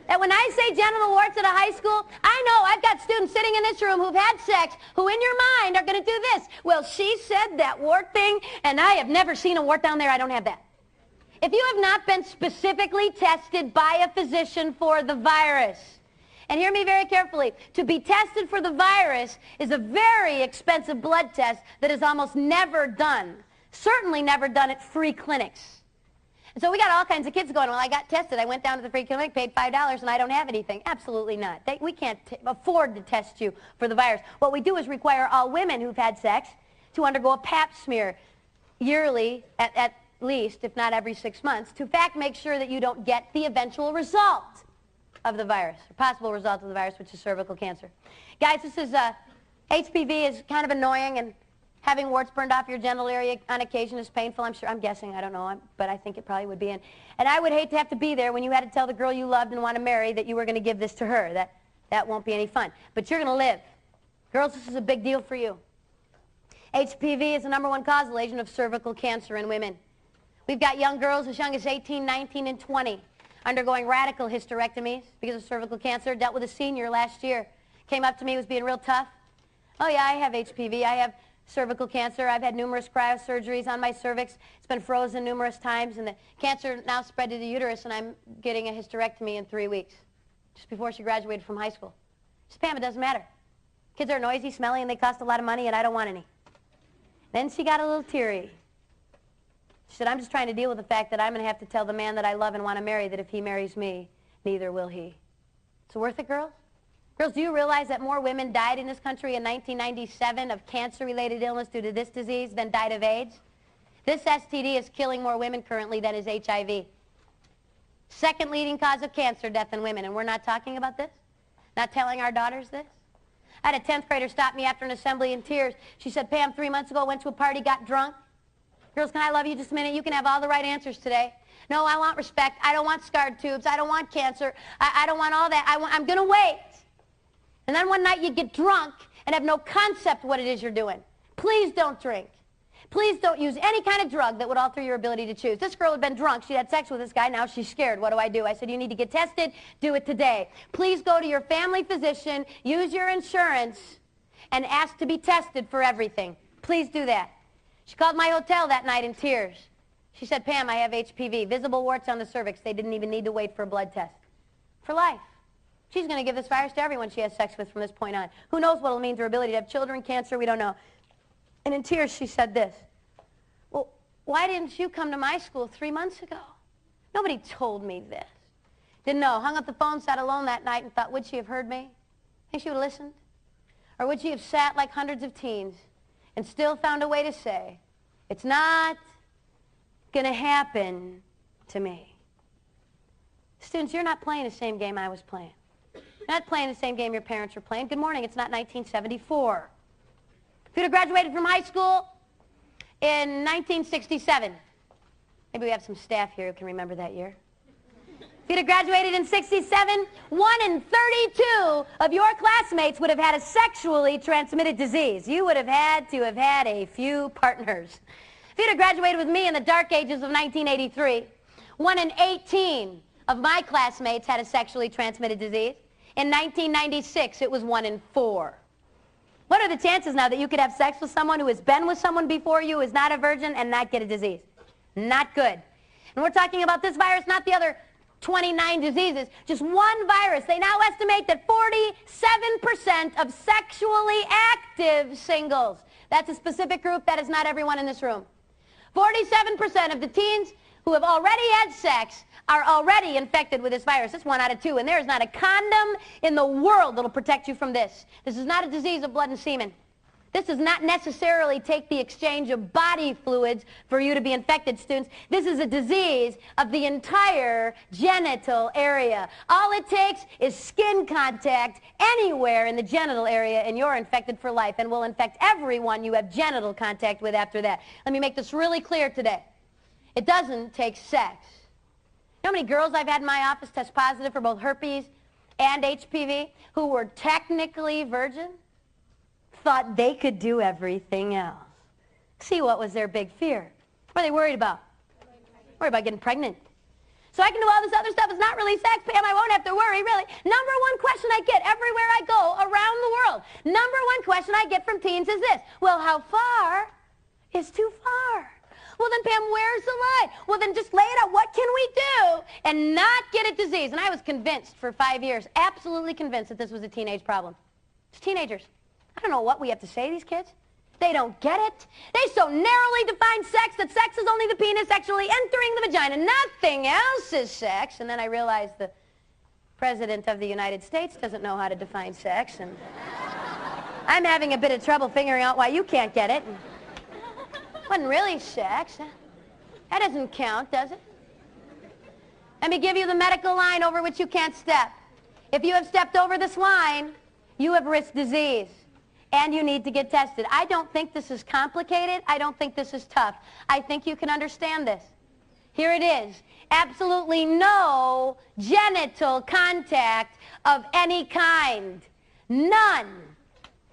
that when I say genital warts at a high school, I know I've got students sitting in this room who've had sex who in your mind are going to do this. Well, she said that wart thing, and I have never seen a wart down there. I don't have that. If you have not been specifically tested by a physician for the virus, and hear me very carefully, to be tested for the virus is a very expensive blood test that is almost never done, certainly never done at free clinics. And so we got all kinds of kids going, well, I got tested. I went down to the free clinic, paid $5, and I don't have anything. Absolutely not. We can't afford to test you for the virus. What we do is require all women who've had sex to undergo a pap smear yearly, at least, if not every 6 months, to in fact make sure that you don't get the eventual result of the virus, or possible result of the virus, which is cervical cancer. Guys, this is, HPV is kind of annoying, and having warts burned off your genital area on occasion is painful, I'm sure. I'm guessing, I don't know, but I think it probably would be. And I would hate to have to be there when you had to tell the girl you loved and want to marry that you were going to give this to her. That won't be any fun. But you're going to live. Girls, this is a big deal for you. HPV is the #1 causal agent of cervical cancer in women. We've got young girls as young as 18, 19, and 20 undergoing radical hysterectomies because of cervical cancer. Dealt with a senior last year. Came up to me, was being real tough. Oh yeah, I have HPV. I have cervical cancer. I've had numerous cryosurgeries on my cervix. It's been frozen numerous times, and the cancer now spread to the uterus, and I'm getting a hysterectomy in 3 weeks, just before she graduated from high school. She said, Pam, it doesn't matter. Kids are noisy, smelly, and they cost a lot of money, and I don't want any. Then she got a little teary. She said, I'm just trying to deal with the fact that I'm going to have to tell the man that I love and want to marry that if he marries me, neither will he. It's worth it, girls? Girls, do you realize that more women died in this country in 1997 of cancer-related illness due to this disease than died of AIDS? This STD is killing more women currently than is HIV. Second leading cause of cancer death in women, and we're not talking about this? Not telling our daughters this? I had a 10th grader stop me after an assembly in tears. She said, Pam, 3 months ago, I went to a party, got drunk. Girls, can I love you just a minute? You can have all the right answers today. No, I want respect. I don't want scarred tubes. I don't want cancer. I don't want all that. I'm going to wait. And then one night you get drunk and have no concept what it is you're doing. Please don't drink. Please don't use any kind of drug that would alter your ability to choose. This girl had been drunk. She had sex with this guy. Now she's scared. What do? I said, you need to get tested. Do it today. Please go to your family physician, use your insurance, and ask to be tested for everything. Please do that. She called my hotel that night in tears. She said, Pam, I have HPV, visible warts on the cervix. They didn't even need to wait for a blood test. For life. She's going to give this virus to everyone she has sex with from this point on. Who knows what it'll mean to her ability to have children, cancer, we don't know. And in tears, she said this. Well, why didn't you come to my school 3 months ago? Nobody told me this. Didn't know. Hung up the phone, sat alone that night and thought, would she have heard me? Think she would have listened? Or would she have sat like hundreds of teens and still found a way to say, it's not going to happen to me? Students, you're not playing the same game I was playing. You're not playing the same game your parents were playing. Good morning, it's not 1974. If you'd have graduated from high school in 1967, maybe we have some staff here who can remember that year. If you'd have graduated in 67, 1 in 32 of your classmates would have had a sexually transmitted disease. You would have had to have had a few partners. If you'd have graduated with me in the dark ages of 1983, 1 in 18 of my classmates had a sexually transmitted disease. In 1996, it was 1 in 4. What are the chances now that you could have sex with someone who has been with someone before you, is not a virgin, and not get a disease? Not good. And we're talking about this virus, not the other 29 diseases, just one virus. They now estimate that 47% of sexually active singles, that's a specific group, that is not everyone in this room. 47% of the teens who have already had sex are already infected with this virus. That's 1 out of 2, and there is not a condom in the world that will protect you from this. This is not a disease of blood and semen. This does not necessarily take the exchange of body fluids for you to be infected, students. This is a disease of the entire genital area. All it takes is skin contact anywhere in the genital area, and you're infected for life, and will infect everyone you have genital contact with after that. Let me make this really clear today. It doesn't take sex. You know how many girls I've had in my office test positive for both herpes and HPV who were technically virgin? Thought they could do everything else. See, what was their big fear? What are they worried about? Worried about getting pregnant. So I can do all this other stuff. It's not really sex, Pam. I won't have to worry, really. Number one question I get everywhere I go around the world, number one question I get from teens is this. Well, how far is too far? Well, then, Pam, where's the line? Well, then just lay it out. What can we do and not get a disease? And I was convinced for 5 years, absolutely convinced that this was a teenage problem. It's teenagers. I don't know what we have to say to these kids. They don't get it. They so narrowly define sex that sex is only the penis sexually entering the vagina. Nothing else is sex. And then I realized the President of the United States doesn't know how to define sex. And I'm having a bit of trouble figuring out why you can't get it. And wasn't really sex. That doesn't count, does it? Let me give you the medical line over which you can't step. If you have stepped over this line, you have risked disease, and you need to get tested. I don't think this is complicated. I don't think this is tough. I think you can understand this. Here it is. Absolutely no genital contact of any kind. None.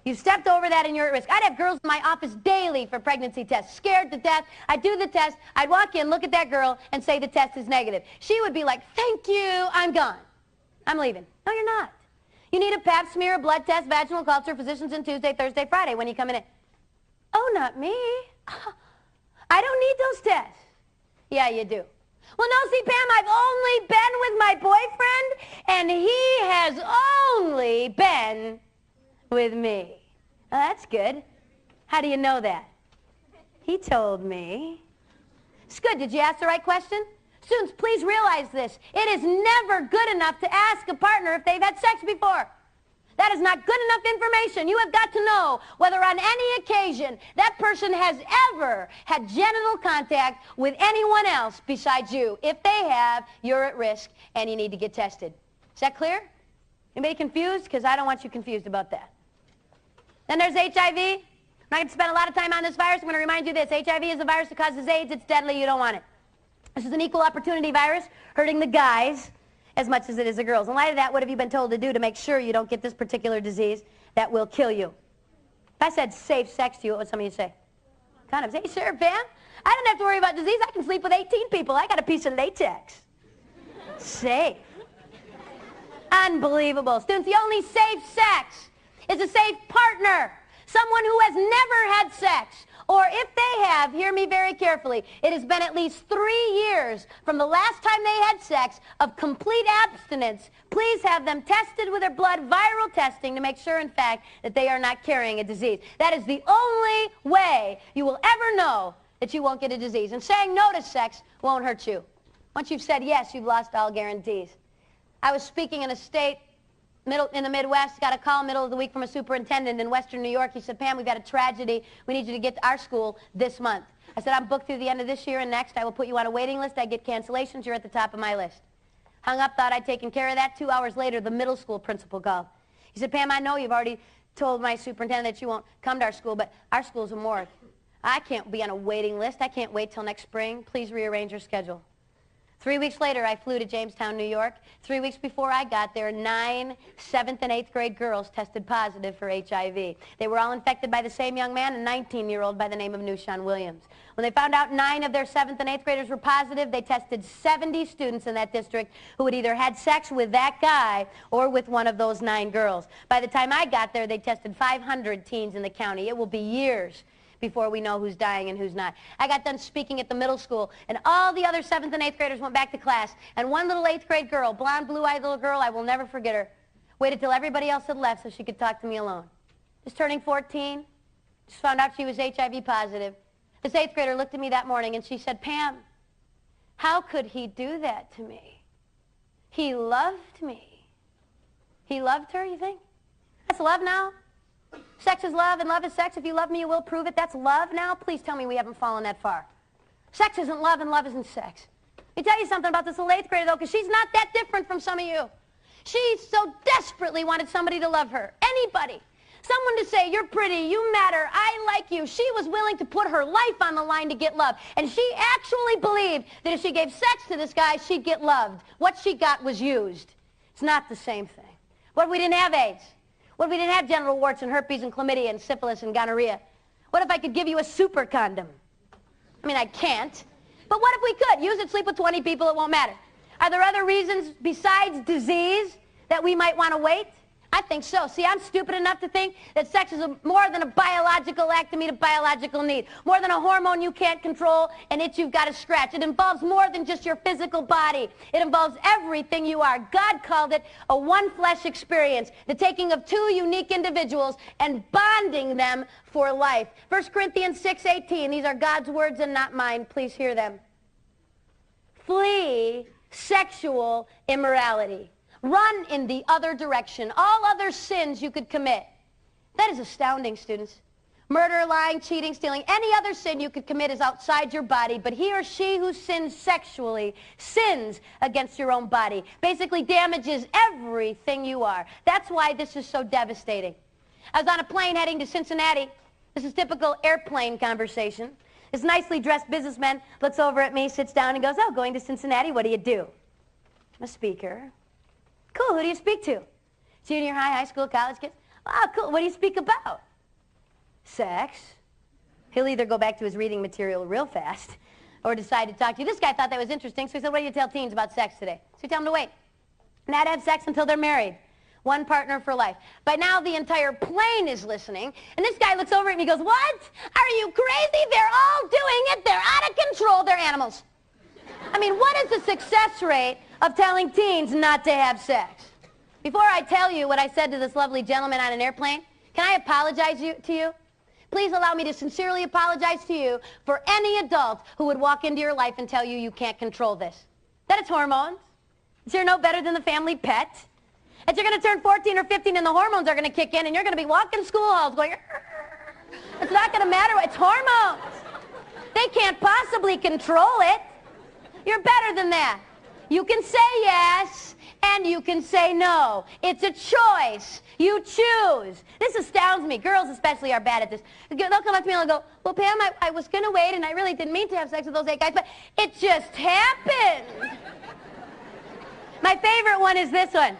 You stepped over that and you're at risk. I'd have girls in my office daily for pregnancy tests, scared to death. I'd do the test. I'd walk in, look at that girl, and say the test is negative. She would be like, thank you, I'm gone. I'm leaving. No, you're not. You need a pap smear, a blood test, vaginal culture, physicians in Tuesday, Thursday, Friday when you come in. Oh, not me. I don't need those tests. Yeah, you do. Well, no, see, Pam, I've only been with my boyfriend, and he has only been with me. Oh, that's good. How do you know that? He told me. It's good. Did you ask the right question? Students, please realize this. It is never good enough to ask a partner if they've had sex before. That is not good enough information. You have got to know whether on any occasion that person has ever had genital contact with anyone else besides you. If they have, you're at risk and you need to get tested. Is that clear? Anybody confused? Because I don't want you confused about that. Then there's HIV. I'm not going to spend a lot of time on this virus. I'm going to remind you this. HIV is a virus that causes AIDS. It's deadly. You don't want it. This is an equal opportunity virus hurting the guys as much as it is the girls. In light of that, what have you been told to do to make sure you don't get this particular disease that will kill you? If I said safe sex to you, what would some of you say? Condoms. Hey, sure, Pam. I don't have to worry about disease. I can sleep with 18 people. I got a piece of latex. Safe. Unbelievable. Students, the only safe sex is a safe partner. Someone who has never had sex. Or if they have, hear me very carefully, it has been at least 3 years from the last time they had sex of complete abstinence. Please have them tested with their blood, viral testing, to make sure, in fact, that they are not carrying a disease. That is the only way you will ever know that you won't get a disease. And saying no to sex won't hurt you. Once you've said yes, you've lost all guarantees. I was speaking in a state in the Midwest, got a call middle of the week from a superintendent in Western New York. He said, Pam, we've got a tragedy. We need you to get to our school this month. I said, I'm booked through the end of this year and next. I will put you on a waiting list. I get cancellations. You're at the top of my list. Hung up, thought I'd taken care of that. 2 hours later, the middle school principal called. He said, Pam, I know you've already told my superintendent that you won't come to our school, but our school's a morgue. I can't be on a waiting list. I can't wait till next spring. Please rearrange your schedule. 3 weeks later, I flew to Jamestown, New York. 3 weeks before I got there, 9 7th and 8th grade girls tested positive for HIV. They were all infected by the same young man, a 19-year-old by the name of Nushan Williams. When they found out 9 of their 7th and 8th graders were positive, they tested 70 students in that district who had either had sex with that guy or with one of those 9 girls. By the time I got there, they tested 500 teens in the county. It will be years before we know who's dying and who's not. I got done speaking at the middle school, and all the other 7th and 8th graders went back to class, and one little 8th grade girl, blonde, blue-eyed little girl, I will never forget her, waited till everybody else had left so she could talk to me alone. Just turning 14, just found out she was HIV positive. This 8th grader looked at me that morning, and she said, Pam, how could he do that to me? He loved me. He loved her, you think? That's love now? Sex is love and love is sex. If you love me, you will prove it. That's love now? Please tell me we haven't fallen that far. Sex isn't love and love isn't sex. Let me tell you something about this little 8th grader, though, because she's not that different from some of you. She so desperately wanted somebody to love her. Anybody. Someone to say, you're pretty, you matter, I like you. She was willing to put her life on the line to get love. And she actually believed that if she gave sex to this guy, she'd get loved. What she got was used. It's not the same thing. What if we didn't have AIDS? What if we didn't have genital warts and herpes and chlamydia and syphilis and gonorrhea? What if I could give you a super condom? I mean, I can't. But what if we could? Use it, sleep with 20 people, it won't matter. Are there other reasons besides disease that we might want to wait? I think so. See, I'm stupid enough to think that sex is more than a biological act to meet a biological need, more than a hormone you can't control and itch you've got to scratch. It involves more than just your physical body. It involves everything you are. God called it a one-flesh experience, the taking of 2 unique individuals and bonding them for life. 1 Corinthians 6:18, these are God's words and not mine. Please hear them. Flee sexual immorality. Run in the other direction. All other sins you could commit. That is astounding, students. Murder, lying, cheating, stealing, any other sin you could commit is outside your body, but he or she who sins sexually sins against your own body. Basically damages everything you are. That's why this is so devastating. I was on a plane heading to Cincinnati. This is typical airplane conversation. This nicely dressed businessman looks over at me, sits down, and goes, oh, going to Cincinnati, what do you do? I'm a speaker. Cool, who do you speak to? Junior high, high school, college kids? Oh, cool, what do you speak about? Sex. He'll either go back to his reading material real fast or decide to talk to you. This guy thought that was interesting, so he said, what do you tell teens about sex today? So you tell them to wait. Not have sex until they're married. One partner for life. By now, the entire plane is listening, and this guy looks over at me and goes, what? Are you crazy? They're all doing it. They're out of control. They're animals. I mean, what is the success rate of telling teens not to have sex? Before I tell you what I said to this lovely gentleman on an airplane, can I apologize to you? Please allow me to sincerely apologize to you for any adult who would walk into your life and tell you you can't control this. That it's hormones. You're no better than the family pet. That you're going to turn 14 or 15 and the hormones are going to kick in and you're going to be walking school halls going, it's not going to matter. It's hormones. They can't possibly control it. You're better than that. You can say yes and you can say no. It's a choice. You choose. This astounds me. Girls especially are bad at this. They'll come up to me and they'll go, well, Pam, I was going to wait and I really didn't mean to have sex with those 8 guys, but it just happened. My favorite one is this one.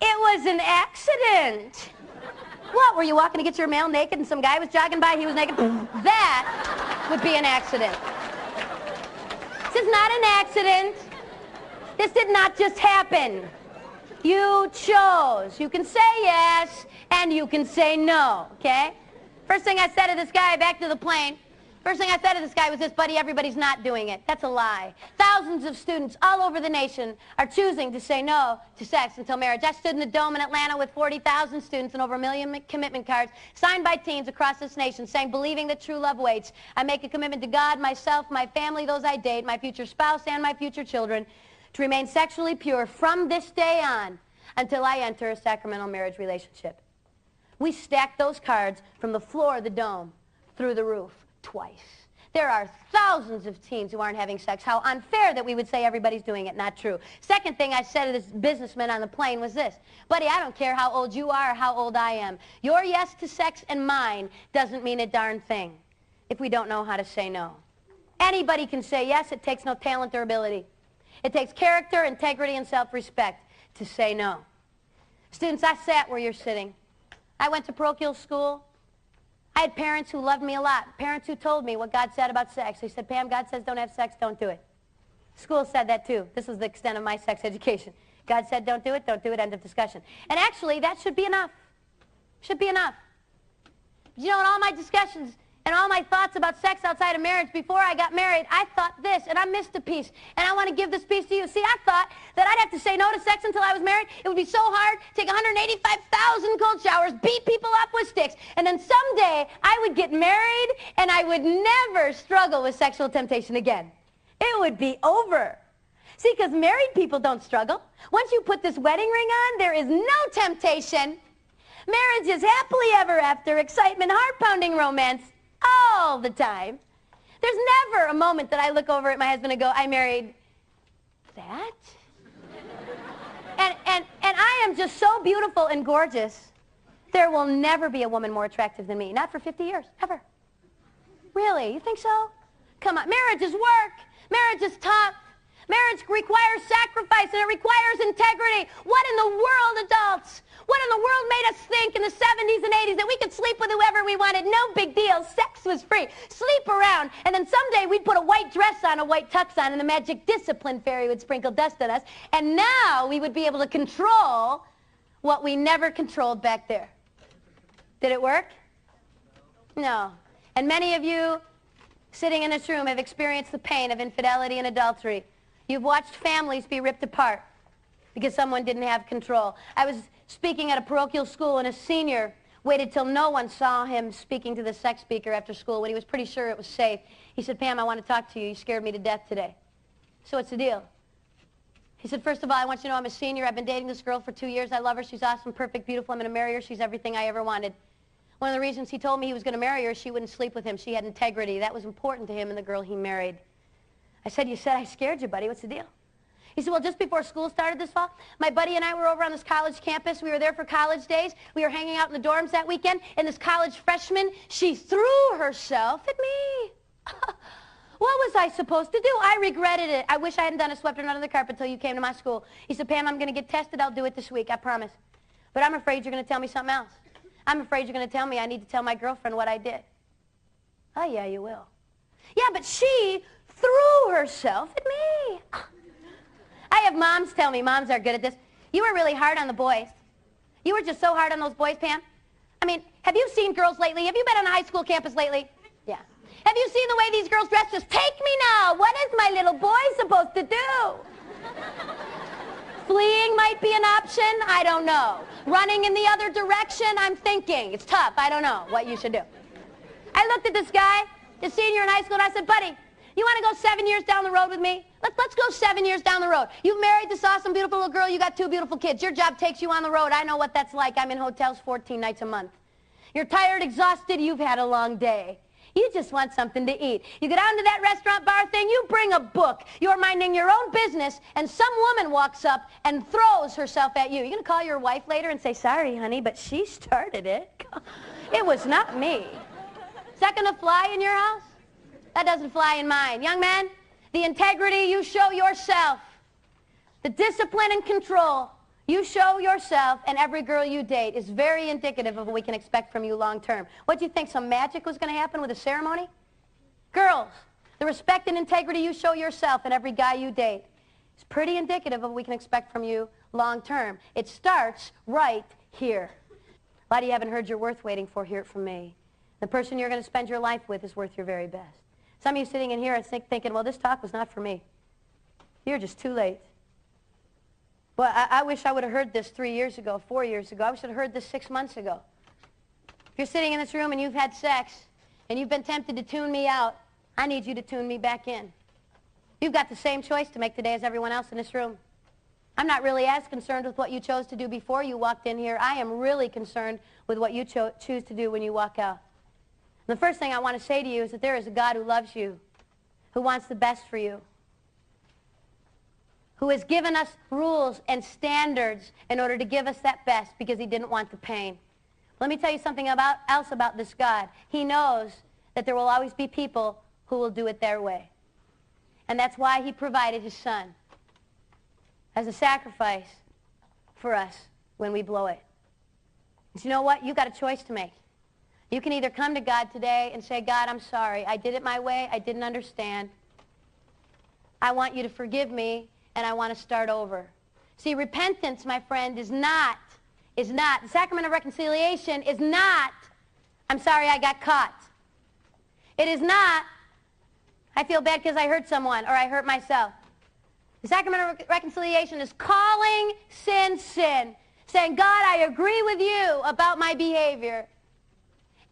It was an accident. What, were you walking to get your mail naked and some guy was jogging by, he was naked? That would be an accident. This is not an accident. This did not just happen. You chose. You can say yes and you can say no, okay? First thing I said to this guy, back to the plane, first thing I said to this guy was this, buddy, everybody's not doing it. That's a lie. Thousands of students all over the nation are choosing to say no to sex until marriage. I stood in the Dome in Atlanta with 40,000 students and over 1 million commitment cards signed by teens across this nation saying, believing that true love waits. I make a commitment to God, myself, my family, those I date, my future spouse, and my future children to remain sexually pure from this day on until I enter a sacramental marriage relationship. We stacked those cards from the floor of the Dome through the roof. Twice. There are thousands of teens who aren't having sex. How unfair that we would say everybody's doing it. Not true. Second thing I said to this businessman on the plane was this. Buddy, I don't care how old you are or how old I am. Your yes to sex and mine doesn't mean a darn thing if we don't know how to say no. Anybody can say yes. It takes no talent or ability. It takes character, integrity, and self-respect to say no. Students, I sat where you're sitting. I went to parochial school. I had parents who loved me a lot, parents who told me what God said about sex. They said, Pam, God says don't have sex, don't do it. School said that too. This was the extent of my sex education. God said don't do it, end of discussion. And actually, that should be enough. Should be enough. But you know, in all my discussions and all my thoughts about sex outside of marriage before I got married, I thought this, and I missed a piece, and I want to give this piece to you. See, I thought that I'd have to say no to sex until I was married. It would be so hard, take 185,000 cold showers, beat people up with sticks, and then someday I would get married and I would never struggle with sexual temptation again. It would be over. See, because married people don't struggle. Once you put this wedding ring on, there is no temptation. Marriage is happily ever after, excitement, heart-pounding romance, all the time. There's never a moment that I look over at my husband and go, I married that? And I am just so beautiful and gorgeous. There will never be a woman more attractive than me. Not for 50 years, ever. Really? You think so? Come on. Marriage is work. Marriage is tough. Marriage requires sacrifice and it requires integrity. What in the world, adults? What in the world made us think in the 70s and 80s that we could sleep with whoever we wanted? No big deal. Sex was free. Sleep around. And then someday we'd put a white dress on, a white tux on, and the magic discipline fairy would sprinkle dust on us. And now we would be able to control what we never controlled back there. Did it work? No. And many of you sitting in this room have experienced the pain of infidelity and adultery. You've watched families be ripped apart because someone didn't have control. I was speaking at a parochial school, and a senior waited till no one saw him speaking to the sex speaker after school when he was pretty sure it was safe. He said, Pam, I want to talk to you. You scared me to death today. So what's the deal? He said, first of all, I want you to know I'm a senior. I've been dating this girl for 2 years. I love her. She's awesome, perfect, beautiful. I'm going to marry her. She's everything I ever wanted. One of the reasons he told me he was going to marry her, she wouldn't sleep with him. She had integrity. That was important to him and the girl he married. I said, you said I scared you, buddy. What's the deal? He said, well, just before school started this fall, my buddy and I were over on this college campus. We were there for college days. We were hanging out in the dorms that weekend, and this college freshman, she threw herself at me. What was I supposed to do? I regretted it. I wish I hadn't done it, swept her under the carpet until you came to my school. He said, Pam, I'm going to get tested. I'll do it this week, I promise. But I'm afraid you're going to tell me something else. I'm afraid you're going to tell me I need to tell my girlfriend what I did. Oh, yeah, you will. Yeah, but she threw herself at me. I have moms tell me, moms are good at this, you were really hard on the boys. You were just so hard on those boys, Pam. I mean, have you seen girls lately? Have you been on a high school campus lately? Yeah. Have you seen the way these girls dress? Just take me now. What is my little boy supposed to do? Fleeing might be an option. I don't know. Running in the other direction, I'm thinking. It's tough. I don't know what you should do. I looked at this guy, the senior in high school, and I said, buddy, You want to go 7 years down the road with me? Let's go 7 years down the road. You've married this awesome, beautiful little girl. You got 2 beautiful kids. Your job takes you on the road. I know what that's like. I'm in hotels 14 nights a month. You're tired, exhausted. You've had a long day. You just want something to eat. You go down to that restaurant bar thing. You bring a book. You're minding your own business, and some woman walks up and throws herself at you. You're going to call your wife later and say, sorry, honey, but she started it. It was not me. Is that going to fly in your house? That doesn't fly in mine. Young man, the integrity you show yourself, the discipline and control you show yourself and every girl you date is very indicative of what we can expect from you long term. What do you think, some magic was going to happen with a ceremony? Girls, the respect and integrity you show yourself and every guy you date is pretty indicative of what we can expect from you long term. It starts right here. A lot of you haven't heard your worth waiting for. Hear it from me. The person you're going to spend your life with is worth your very best. Some of you sitting in here are thinking, well, this talk was not for me. You're just too late. Well, I wish I would have heard this 3 years ago, 4 years ago. I wish I had heard this 6 months ago. If you're sitting in this room and you've had sex and you've been tempted to tune me out, I need you to tune me back in. You've got the same choice to make today as everyone else in this room. I'm not really as concerned with what you chose to do before you walked in here. I am really concerned with what you choose to do when you walk out. And the first thing I want to say to you is that there is a God who loves you, who wants the best for you, who has given us rules and standards in order to give us that best because he didn't want the pain. Let me tell you something else about this God. He knows that there will always be people who will do it their way. And that's why he provided his son as a sacrifice for us when we blow it. But you know what? You've got a choice to make. You can either come to God today and say, God, I'm sorry. I did it my way. I didn't understand. I want you to forgive me, and I want to start over. See, repentance, my friend, is not, the sacrament of reconciliation is not, I'm sorry I got caught. It is not, I feel bad because I hurt someone or I hurt myself. The sacrament of reconciliation is calling sin, sin, saying, God, I agree with you about my behavior,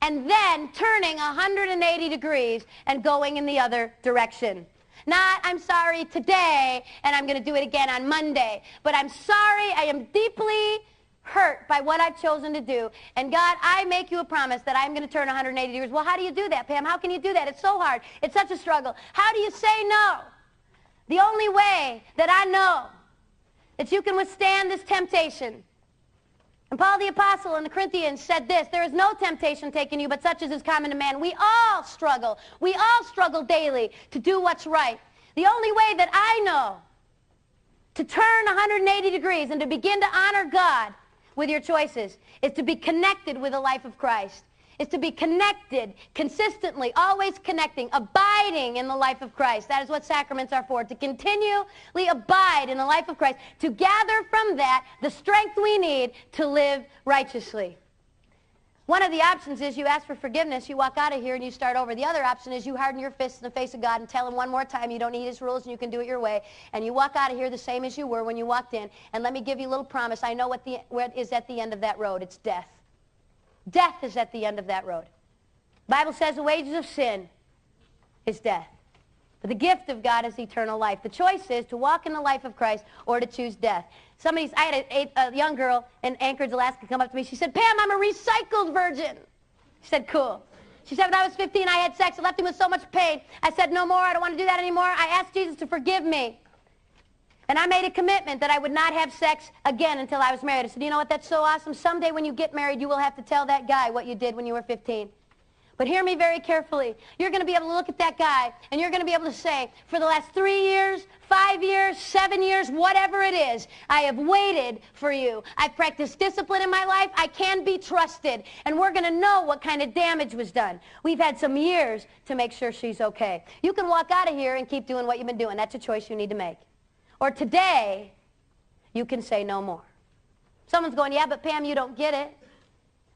and then turning 180 degrees and going in the other direction. Not, I'm sorry today, and I'm going to do it again on Monday, but I'm sorry, I am deeply hurt by what I've chosen to do, and God, I make you a promise that I'm going to turn 180 degrees. Well, how do you do that, Pam? How can you do that? It's so hard. It's such a struggle. How do you say no? The only way that I know that you can withstand this temptation, and Paul the Apostle in the Corinthians said this, there is no temptation taken you, but such as is common to man. We all struggle. We all struggle daily to do what's right. The only way that I know to turn 180 degrees and to begin to honor God with your choices is to be connected with the life of Christ. Is to be connected consistently, always connecting, abiding in the life of Christ. That is what sacraments are for, to continually abide in the life of Christ, to gather from that the strength we need to live righteously. One of the options is you ask for forgiveness, you walk out of here and you start over. The other option is you harden your fists in the face of God and tell him one more time you don't need his rules and you can do it your way. And you walk out of here the same as you were when you walked in. And let me give you a little promise. I know what is at the end of that road. It's death. Death is at the end of that road. The Bible says the wages of sin is death. But the gift of God is eternal life. The choice is to walk in the life of Christ or to choose death. I had a young girl in Anchorage, Alaska, come up to me. She said, Pam, I'm a recycled virgin. She said, cool. She said, when I was 15, I had sex. It left me with so much pain. I said, no more. I don't want to do that anymore. I asked Jesus to forgive me. And I made a commitment that I would not have sex again until I was married. I said, you know what, that's so awesome. Someday when you get married, you will have to tell that guy what you did when you were 15. But hear me very carefully. You're going to be able to look at that guy, and you're going to be able to say, for the last 3 years, 5 years, 7 years, whatever it is, I have waited for you. I've practiced discipline in my life. I can be trusted. And we're going to know what kind of damage was done. We've had some years to make sure she's okay. You can walk out of here and keep doing what you've been doing. That's a choice you need to make. Or today, you can say no more. Someone's going, yeah, but Pam, you don't get it.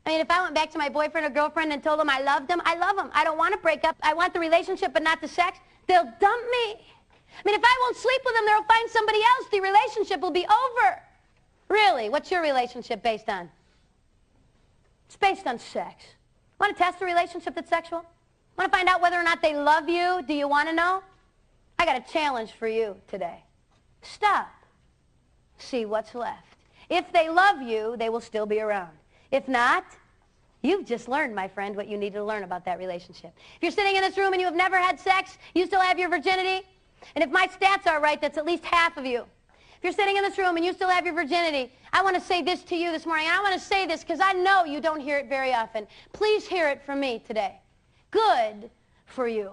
I mean, if I went back to my boyfriend or girlfriend and told them I loved them, I love them. I don't want to break up. I want the relationship but not the sex. They'll dump me. I mean, if I won't sleep with them, they'll find somebody else. The relationship will be over. Really, what's your relationship based on? It's based on sex. Want to test a relationship that's sexual? Want to find out whether or not they love you? Do you want to know? I got a challenge for you today. Stop. See what's left. If they love you, they will still be around. If not, you've just learned, my friend, what you need to learn about that relationship. If you're sitting in this room and you have never had sex, you still have your virginity. And if my stats are right, that's at least half of you. If you're sitting in this room and you still have your virginity, I want to say this to you this morning. And I want to say this because I know you don't hear it very often. Please hear it from me today. Good for you.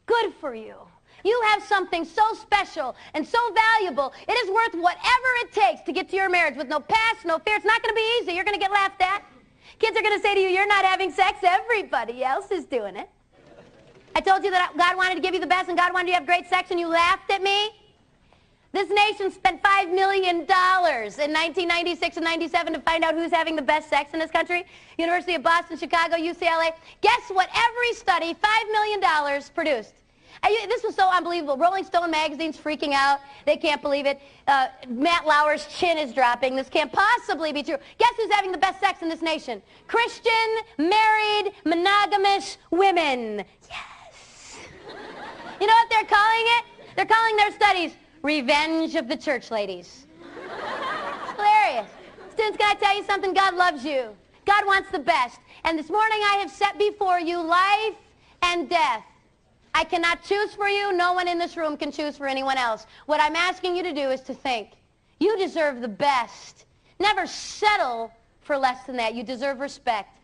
Good for you. You have something so special and so valuable. It is worth whatever it takes to get to your marriage with no past, no fear. It's not going to be easy. You're going to get laughed at. Kids are going to say to you, you're not having sex. Everybody else is doing it. I told you that God wanted to give you the best and God wanted you to have great sex and you laughed at me. This nation spent $5 million in 1996 and 97 to find out who's having the best sex in this country. University of Boston, Chicago, UCLA. Guess what every study, $5 million produced? This was so unbelievable. Rolling Stone magazine's freaking out. They can't believe it. Matt Lauer's chin is dropping. This can't possibly be true. Guess who's having the best sex in this nation? Christian, married, monogamous women. Yes. You know what they're calling it? They're calling their studies Revenge of the Church Ladies. It's hilarious. Students, can I tell you something? God loves you. God wants the best. And this morning I have set before you life and death. I cannot choose for you. No one in this room can choose for anyone else. What I'm asking you to do is to think. You deserve the best. Never settle for less than that. You deserve respect.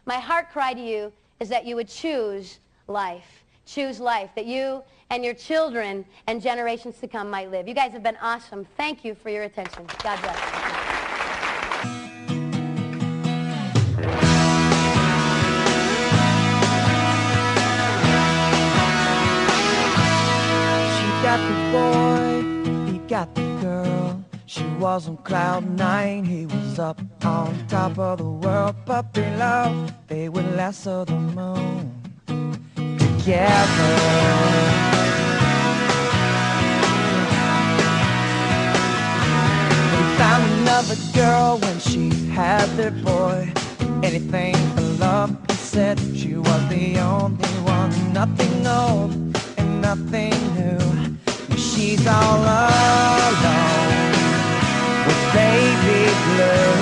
My heart cry to you is that you would choose life. Choose life, that you and your children and generations to come might live. You guys have been awesome. Thank you for your attention. God bless. Got the boy, he got the girl. She was on cloud 9, he was up on top of the world. But below, they would lasso the moon together. He found another girl when she had their boy. Anything for love, he said she was the only one. Nothing old and nothing new. She's all alone with baby blue.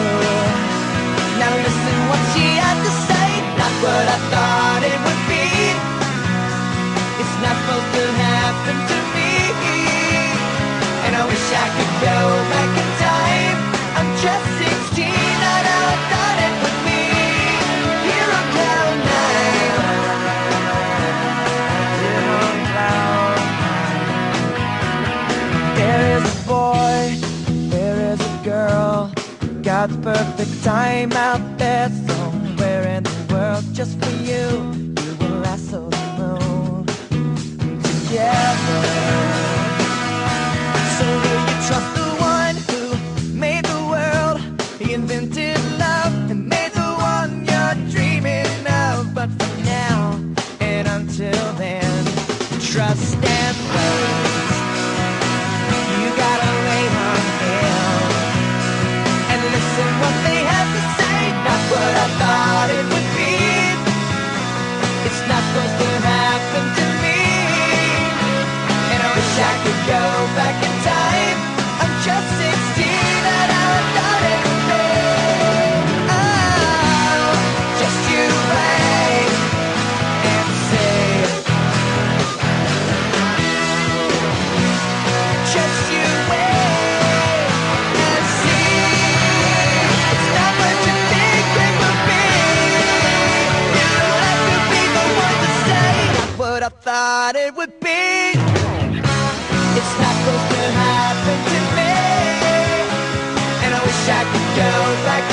Now listen what she had to say. Not what I thought it would be. It's not supposed to happen to me. And I wish I could go back in time. I'm just 16, not how I thought it would be. Here on cloud 9. Here on cloud 9. There is a boy, there is a girl. God's perfect time out there somewhere in the world. Just for you, you will lasso the moon together. So will you trust the one who made the world? He invented love and made the one you're dreaming of. But for now and until then, trust and wait. You gotta wait on him and listen what they have to say. Not what I thought it would be. It's not supposed to happen to me. And I wish I could go back in time. I'm just 16 and I thought it would be. Oh, just you wait and see. Just you wait and see. It's not what you think it will be. You don't have to be the one to say not what I thought it would be. It's not supposed to happen to me. And I wish I could go back